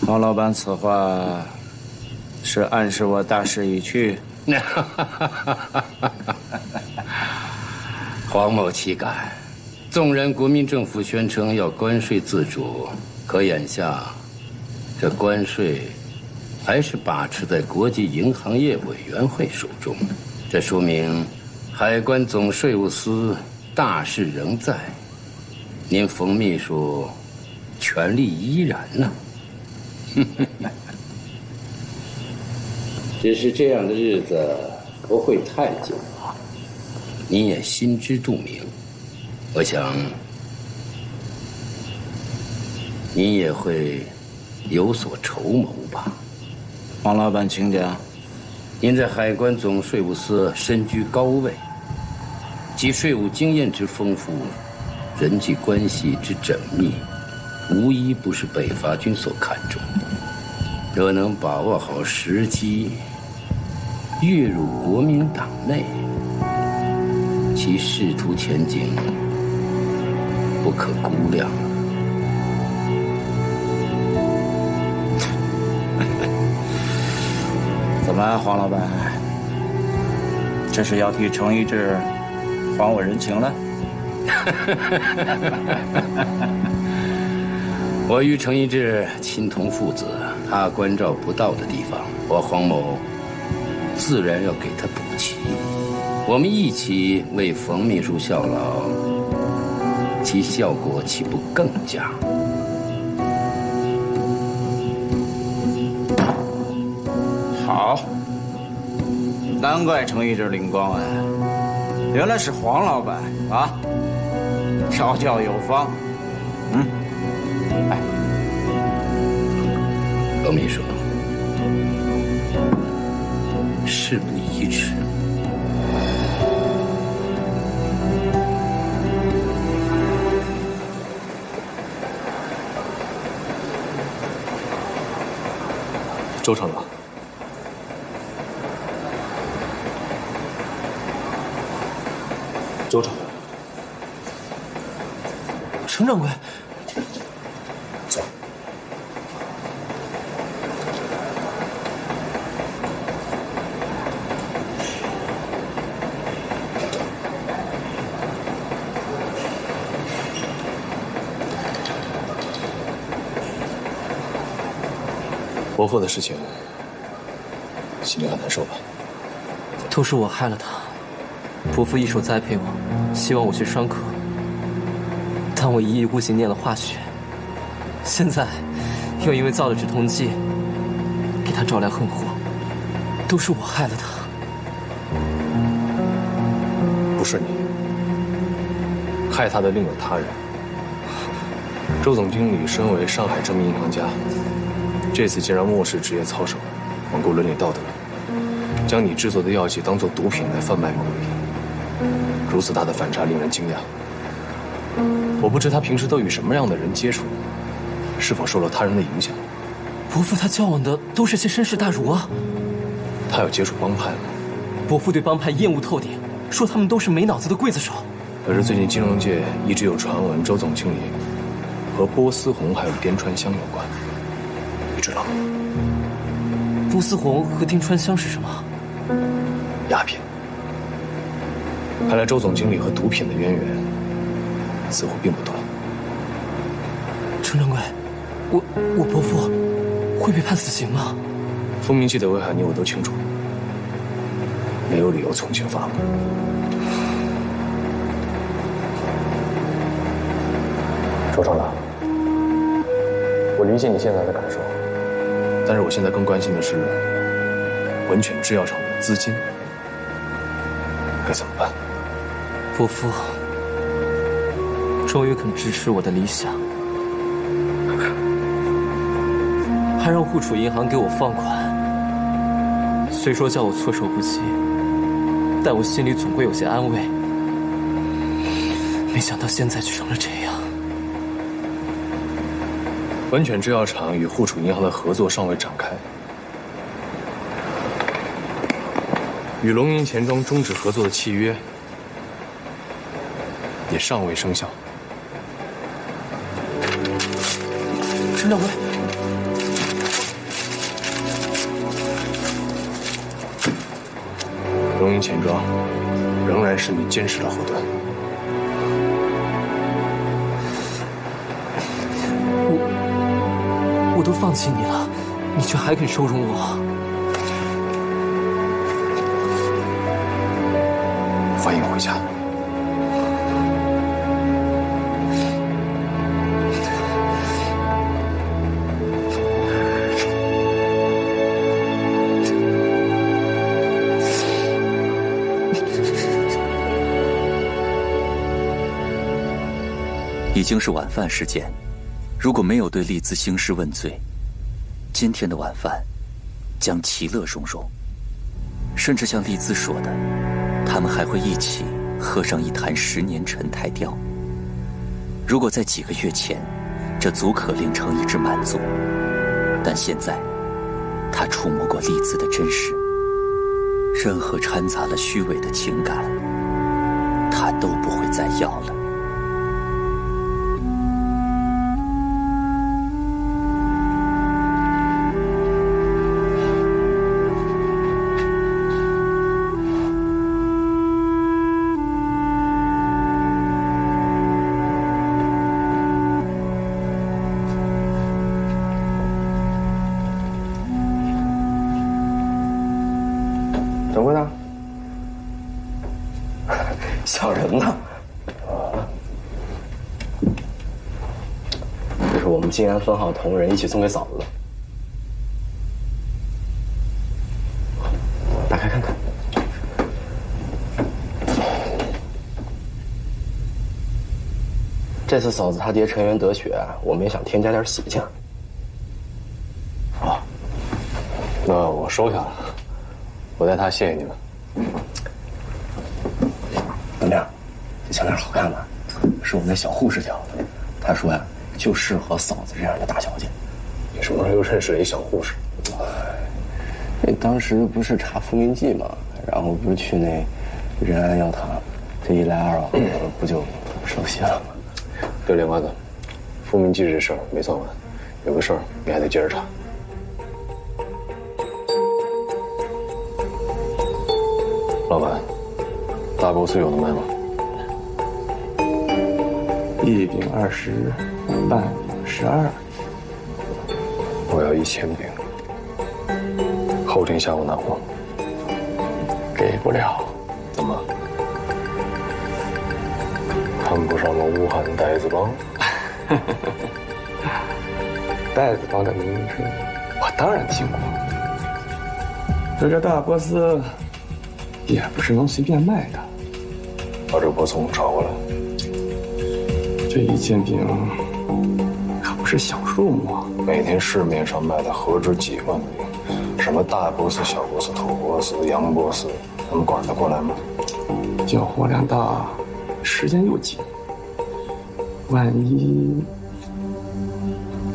黄老板此话是暗示我大势已去？黄某岂敢！纵然国民政府宣称要关税自主，可眼下这关税还是把持在国际银行业委员会手中，这说明海关总税务司大势仍在，您冯秘书权力依然呢。只是这样的日子不会太久，你也心知肚明。我想你也会有所筹谋吧。黄老板请讲。您在海关总税务司身居高位，其税务经验之丰富，人际关系之缜密，无一不是北伐军所看重的。若能把握好时机，跃入国民党内，其仕途前景不可估量。怎么，黄老板，这是要替程一之还我人情了？我与程一之亲同父子，他关照不到的地方，我黄某自然要给他补齐。我们一起为冯秘书效劳，其效果岂不更佳？好，难怪程一之灵光啊，原来是黄老板啊，调教有方。哎，冯秘书，事不宜迟。周厂长，周厂长，程掌柜，走。伯父的事情，心里很难受吧？都是我害了他。伯父一手栽培我，希望我学商科，但我一意孤行念了化学，现在又因为造了止痛剂，给他招来横祸，都是我害了他。不是你，害他的另有他人。周总经理身为上海知名银行家，这次竟然漠视职业操守，罔顾伦理道德，将你制作的药剂当作毒品来贩卖牟利，如此大的反差令人惊讶。我不知他平时都与什么样的人接触，是否受了他人的影响？伯父他交往的都是些绅士大儒啊。他有接触帮派吗？伯父对帮派厌恶透顶，说他们都是没脑子的刽子手。可是最近金融界一直有传闻，周总经理和波斯红还有滇川香有关，你知道吗？波斯红和滇川香是什么？鸦片。看来周总经理和毒品的渊源似乎并不多。程掌柜，我伯父会被判死刑吗？风明记的危害你我都清楚，没有理由从轻发布。周厂长，我理解你现在的感受，但是我现在更关心的是文犬制药厂的资金该怎么办。伯父终于肯支持我的理想，还让户储银行给我放款。虽说叫我措手不及，但我心里总归有些安慰。没想到现在却成了这样。文犬制药厂与户储银行的合作尚未展开，与龙吟钱庄终止合作的契约也尚未生效。陈掌柜，龙吟钱庄仍然是你坚实的后盾。我都放弃你了，你却还肯收容我。欢迎回家。已经是晚饭时间，如果没有对丽兹兴师问罪，今天的晚饭将其乐融融。甚至像丽兹说的，他们还会一起喝上一坛10年陈台调。如果在几个月前，这足可令程一之满足，但现在他触摸过丽兹的真实，任何掺杂了虚伪的情感，他都不会再要了。掌柜呢？想人呢？这是我们静安分号同仁一起送给嫂子的，打开看看。这次嫂子她爹陈元得血，我们也想添加点喜庆。啊，那我收下了。我代他谢谢你们。怎么样？这项链好看吗？是我们那小护士挑的。她说呀，就适合嫂子这样的大小姐。你什么时候又认识了一小护士？那当时不是查复明记嘛，然后不是去那仁安药堂，这一来二往的，不就熟悉了吗？对，连瓜子，复明记这事儿没算完，有个事儿你还得接着查。老板，大boss有的卖吗？1饼20，半饼12。我要1000饼，后天下午拿货。给不了。怎么？看不上我武汉呆子帮？呆子帮的名称，我当然听过。这个大boss也不是能随便卖的。把这波从找过来。这1000饼可不是小数目啊！每天市面上卖的何止几万饼，什么大boss、小boss、土boss、洋boss，他们管得过来吗？交货量大，时间又紧，万一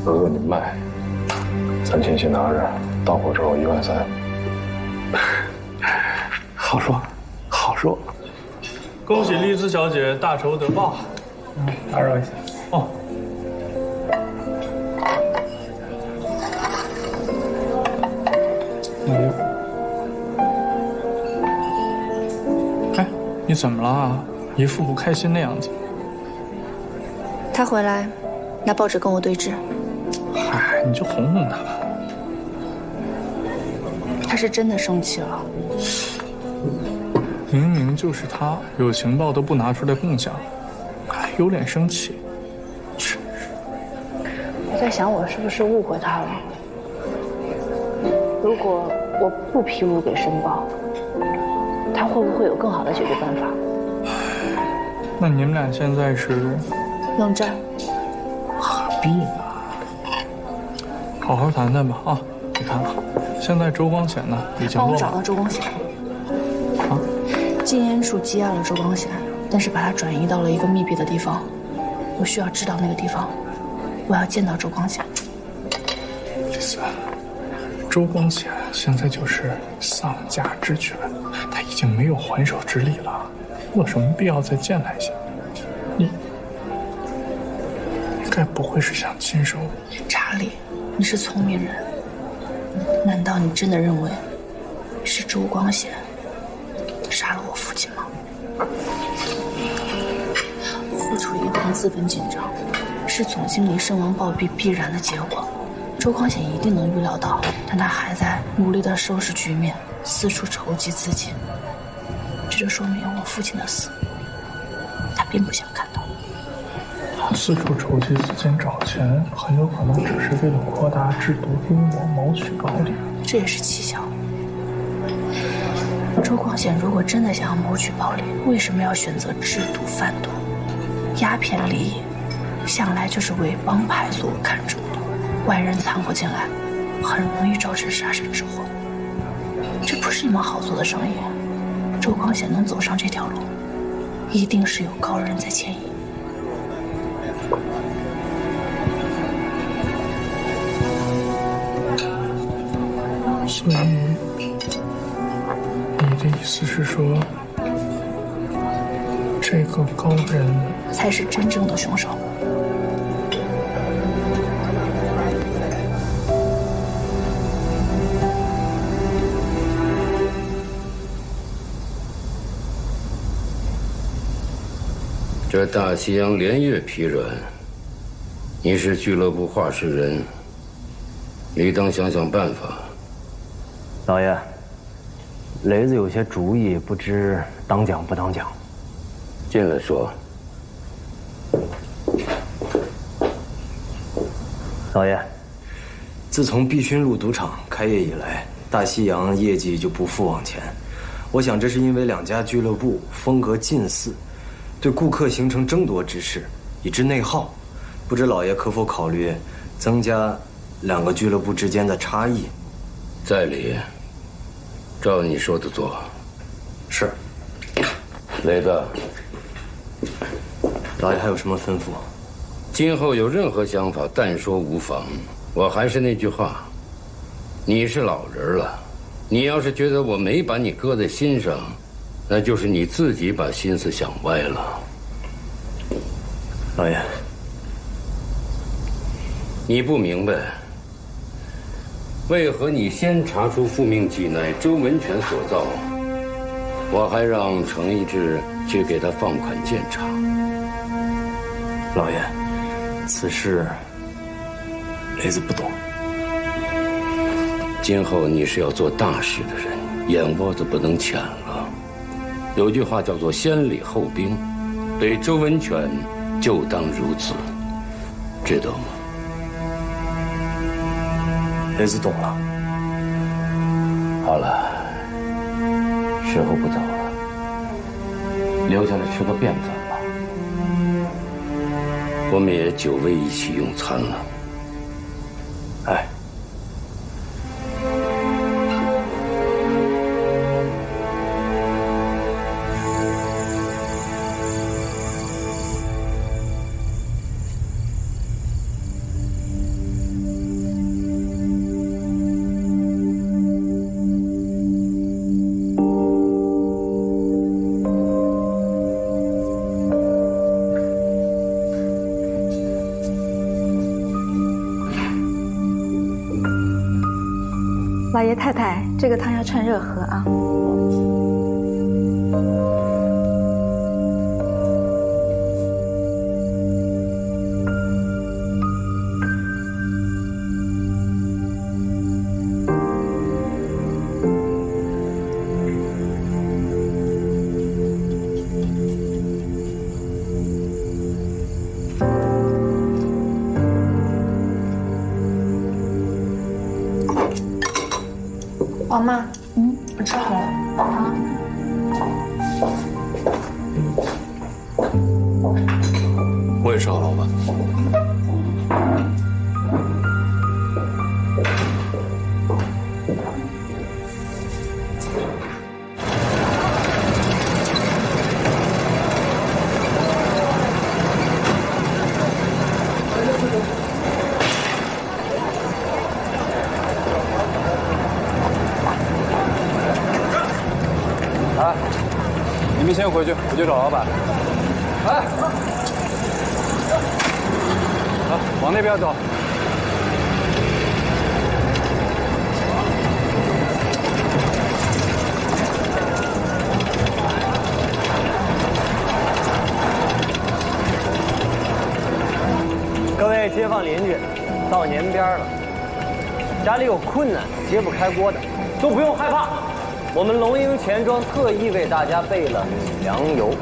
额额你卖，3000先拿着，到货之后13000。好说，好说。恭喜丽兹小姐大仇得报。打扰一下。哦。哎，你怎么了啊？一副不开心的样子。他回来拿报纸跟我对峙。嗨，你就哄哄他吧。他是真的生气了。明明就是他，有情报都不拿出来共享，还有脸生气。我在想，我是不是误会他了？如果我不披露给申报，他会不会有更好的解决办法？那你们俩现在是冷战？何必呢？好好谈谈吧啊！你看啊，现在周光显呢已经落网。帮我找到周光显。啊？禁烟处羁押了周光显，但是把他转移到了一个密闭的地方。我需要知道那个地方，我要见到周光显。丽丝，周光显现在就是丧家之犬，他已经没有还手之力了，有什么必要再见他一下？你该不会是想亲手？查理，你是聪明人，难道你真的认为是周光显杀了我父亲吗？富储银行资本紧张，是总经理身亡暴毙必然的结果。周光显一定能预料到，但他还在努力地收拾局面，四处筹集资金。这就说明我父亲的死，他并不想看到。他四处筹集资金找钱，很有可能只是为了扩大制毒规模，谋取暴利。这也是蹊跷。周光显如果真的想要谋取暴利，为什么要选择制毒贩毒？鸦片利益向来就是为帮派所看重的，外人掺和进来，很容易造成杀身之祸。这不是一门好做的生意。周光显能走上这条路，一定是有高人在牵引。所以，你的意思是说，这个高人才是真正的凶手？这大西洋连月疲软，你是俱乐部话事人，理当想想办法。老爷，雷子有些主意，不知当讲不当讲。进来说。老爷，自从碧勋路赌场开业以来，大西洋业绩就不复往前。我想这是因为两家俱乐部风格近似，对顾客形成争夺之势，以致内耗。不知老爷可否考虑增加两个俱乐部之间的差异？在理，照你说的做。是。雷子，老爷还有什么吩咐？今后有任何想法，但说无妨。我还是那句话，你是老人了，你要是觉得我没把你搁在心上，那就是你自己把心思想歪了。老爷，你不明白，为何你先查出复命剂乃周文全所造，我还让程一志去给他放款鉴查？老爷，此事雷子不懂。今后你是要做大事的人，眼窝子不能浅了。有句话叫做先礼后兵，对周文全就当如此，知道吗？雷子懂了。好了，时候不早了，留下来吃个便饭吧。我们也久未一起用餐了。哎。老爷太太，这个汤要趁热喝啊。王妈，我吃好了。啊。我也是好老板。你们先回去，我去找老板。来，往那边走。各位街坊邻居，到年边了，家里有困难揭不开锅的，都不用害怕。我们龙鹰钱庄特意为大家备了米粮油，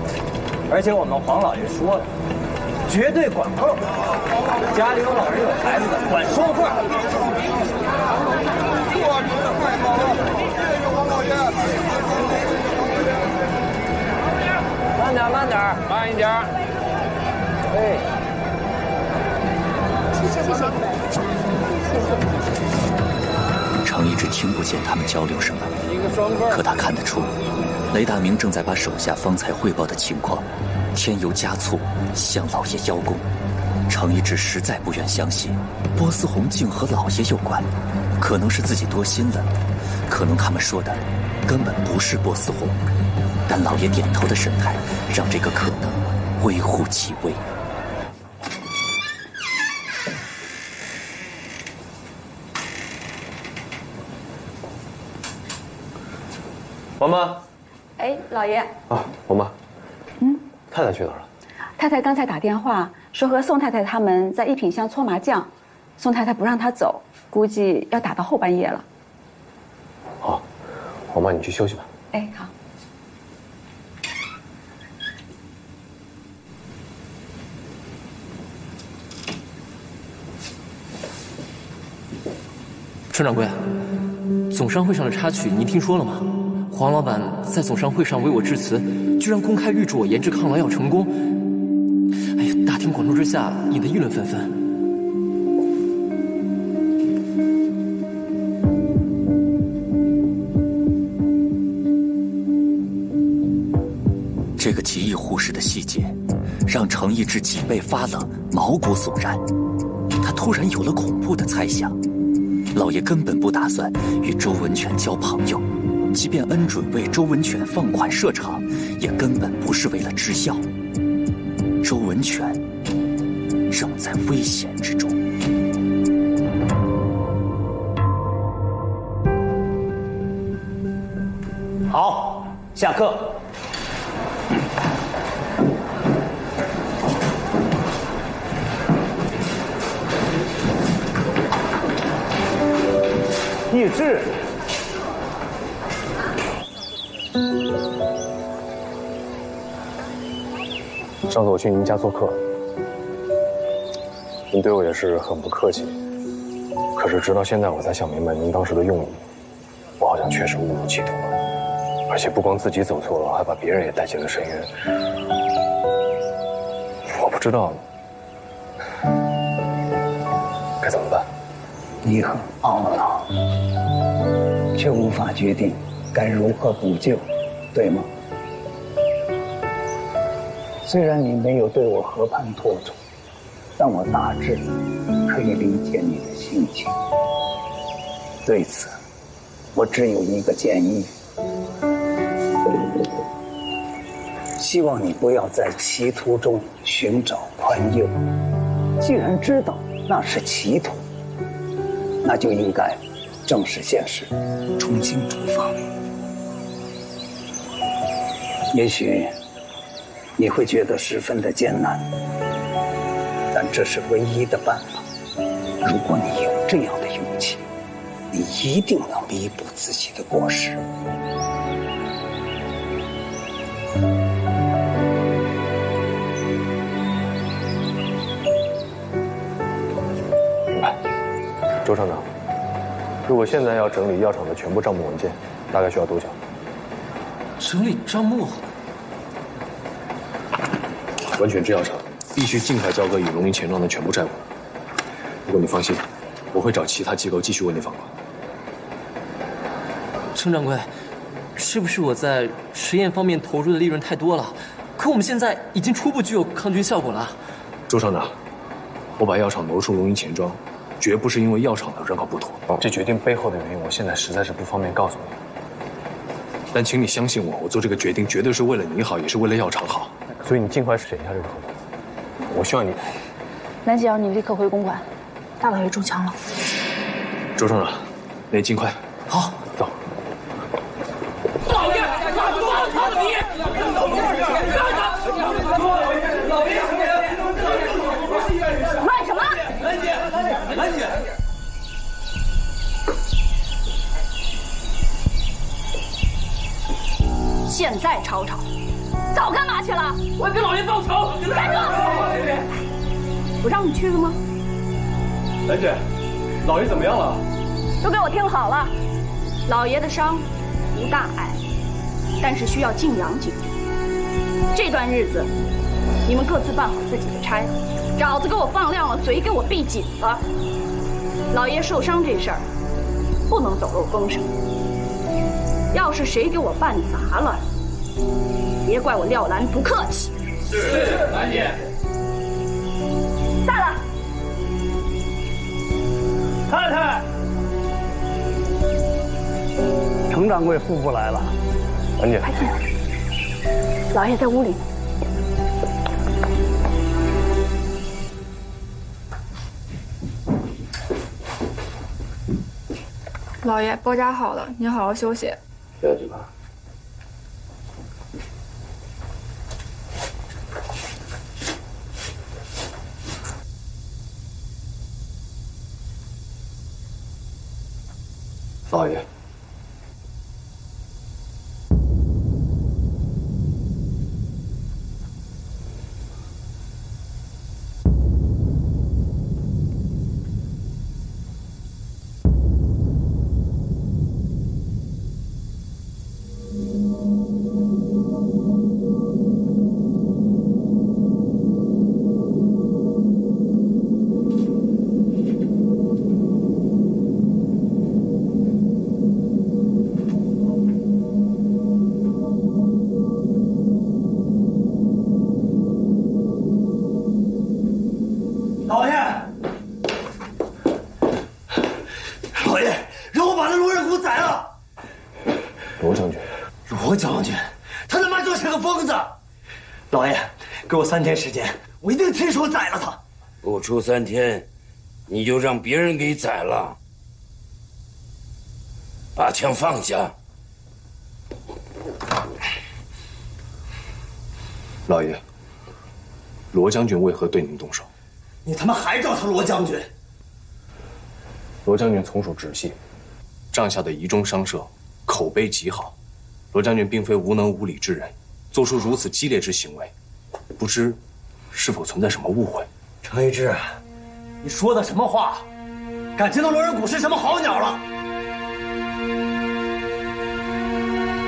而且我们黄老爷说了，绝对管够。家里有老人有孩子的，管双份。慢点，慢点，慢一点。哎，谢谢。程一直听不见他们交流什么，可他看得出，雷大明正在把手下方才汇报的情况添油加醋向老爷邀功。程一直实在不愿相信波斯红竟和老爷有关，可能是自己多心了，可能他们说的根本不是波斯红，但老爷点头的神态让这个可能微乎其微。王妈，哎，老爷啊，王妈，太太去哪儿了？太太刚才打电话说和宋太太他们在一品乡搓麻将，宋太太不让她走，估计要打到后半夜了。好，王妈你去休息吧。哎，好。村掌柜，总商会上的插曲您听说了吗？黄老板在总商会上为我致辞，居然公开预祝我研制抗老药成功。哎呀，大庭广众之下引得议论纷纷。这个极易忽视的细节，让程一之脊背发冷，毛骨悚然。他突然有了恐怖的猜想：老爷根本不打算与周文全交朋友。即便恩准为周文全放款设厂，也根本不是为了制药。周文全仍在危险之中。好，下课。议事。上次我去您家做客，您对我也是很不客气。可是直到现在，我才想明白您当时的用意。我好像确实误入歧途了，而且不光自己走错了，还把别人也带进了深渊。我不知道该怎么办。你很懊恼，却无法决定该如何补救，对吗？虽然你没有对我和盘托出，但我大致可以理解你的心情。对此，我只有一个建议：希望你不要在歧途中寻找宽宥。既然知道那是歧途，那就应该正视现实，重新出发。也许你会觉得十分的艰难，但这是唯一的办法。如果你有这样的勇气，你一定能弥补自己的过失。明白。周厂长，如果现在要整理药厂的全部账目文件，大概需要多久？整理账目？温泉制药厂必须尽快交割与龙吟钱庄的全部债务。不过你放心，我会找其他机构继续为你放款。程掌柜，是不是我在实验方面投入的利润太多了？可我们现在已经初步具有抗菌效果了。周厂长，我把药厂挪出龙吟钱庄，绝不是因为药厂的人口不妥。这决定背后的原因，我现在实在是不方便告诉你。但请你相信我，我做这个决定绝对是为了你好，也是为了药厂好。所以你尽快审一下这个合同。我希望你。兰姐要你立刻回公馆，大老爷中枪了。周厂长，那尽快。好，走。老爷，多他的你！卖什么？兰姐，兰姐。现在吵吵，早干嘛去了？我要跟老爷报仇！站住！我让你去了吗？兰姐，老爷怎么样了？都给我听好了，老爷的伤不大碍，但是需要静养几天。这段日子，你们各自办好自己的差，爪子给我放亮了，嘴给我闭紧了。老爷受伤这事儿，不能走漏风声。要是谁给我办砸了，别怪我廖兰不客气。是，兰姐。散了。太太，程掌柜夫妇来了。兰姐，快进来。老爷在屋里。老爷，包扎好了，您好好休息。下去吧。老爷，老爷，老爷，让我把那罗仁谷宰了。罗将军，罗将军，他他妈就是个疯子！老爷，给我3天时间，我一定亲手宰了他。不出3天，你就让别人给宰了。把枪放下。老爷，罗将军为何对您动手？你他妈还叫他罗将军？罗将军从属直系，帐下的仪中商社口碑极好。罗将军并非无能无礼之人，做出如此激烈之行为，不知是否存在什么误会？程一之，你说的什么话？感情到罗仁谷是什么好鸟了？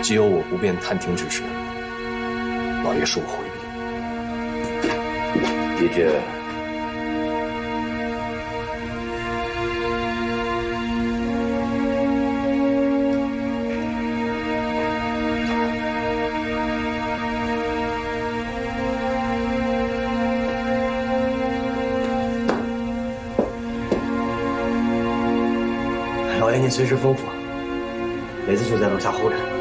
既有我不便探听之事，老爷恕我回避。一之。老爷您随时吩咐，每次就在楼下候着。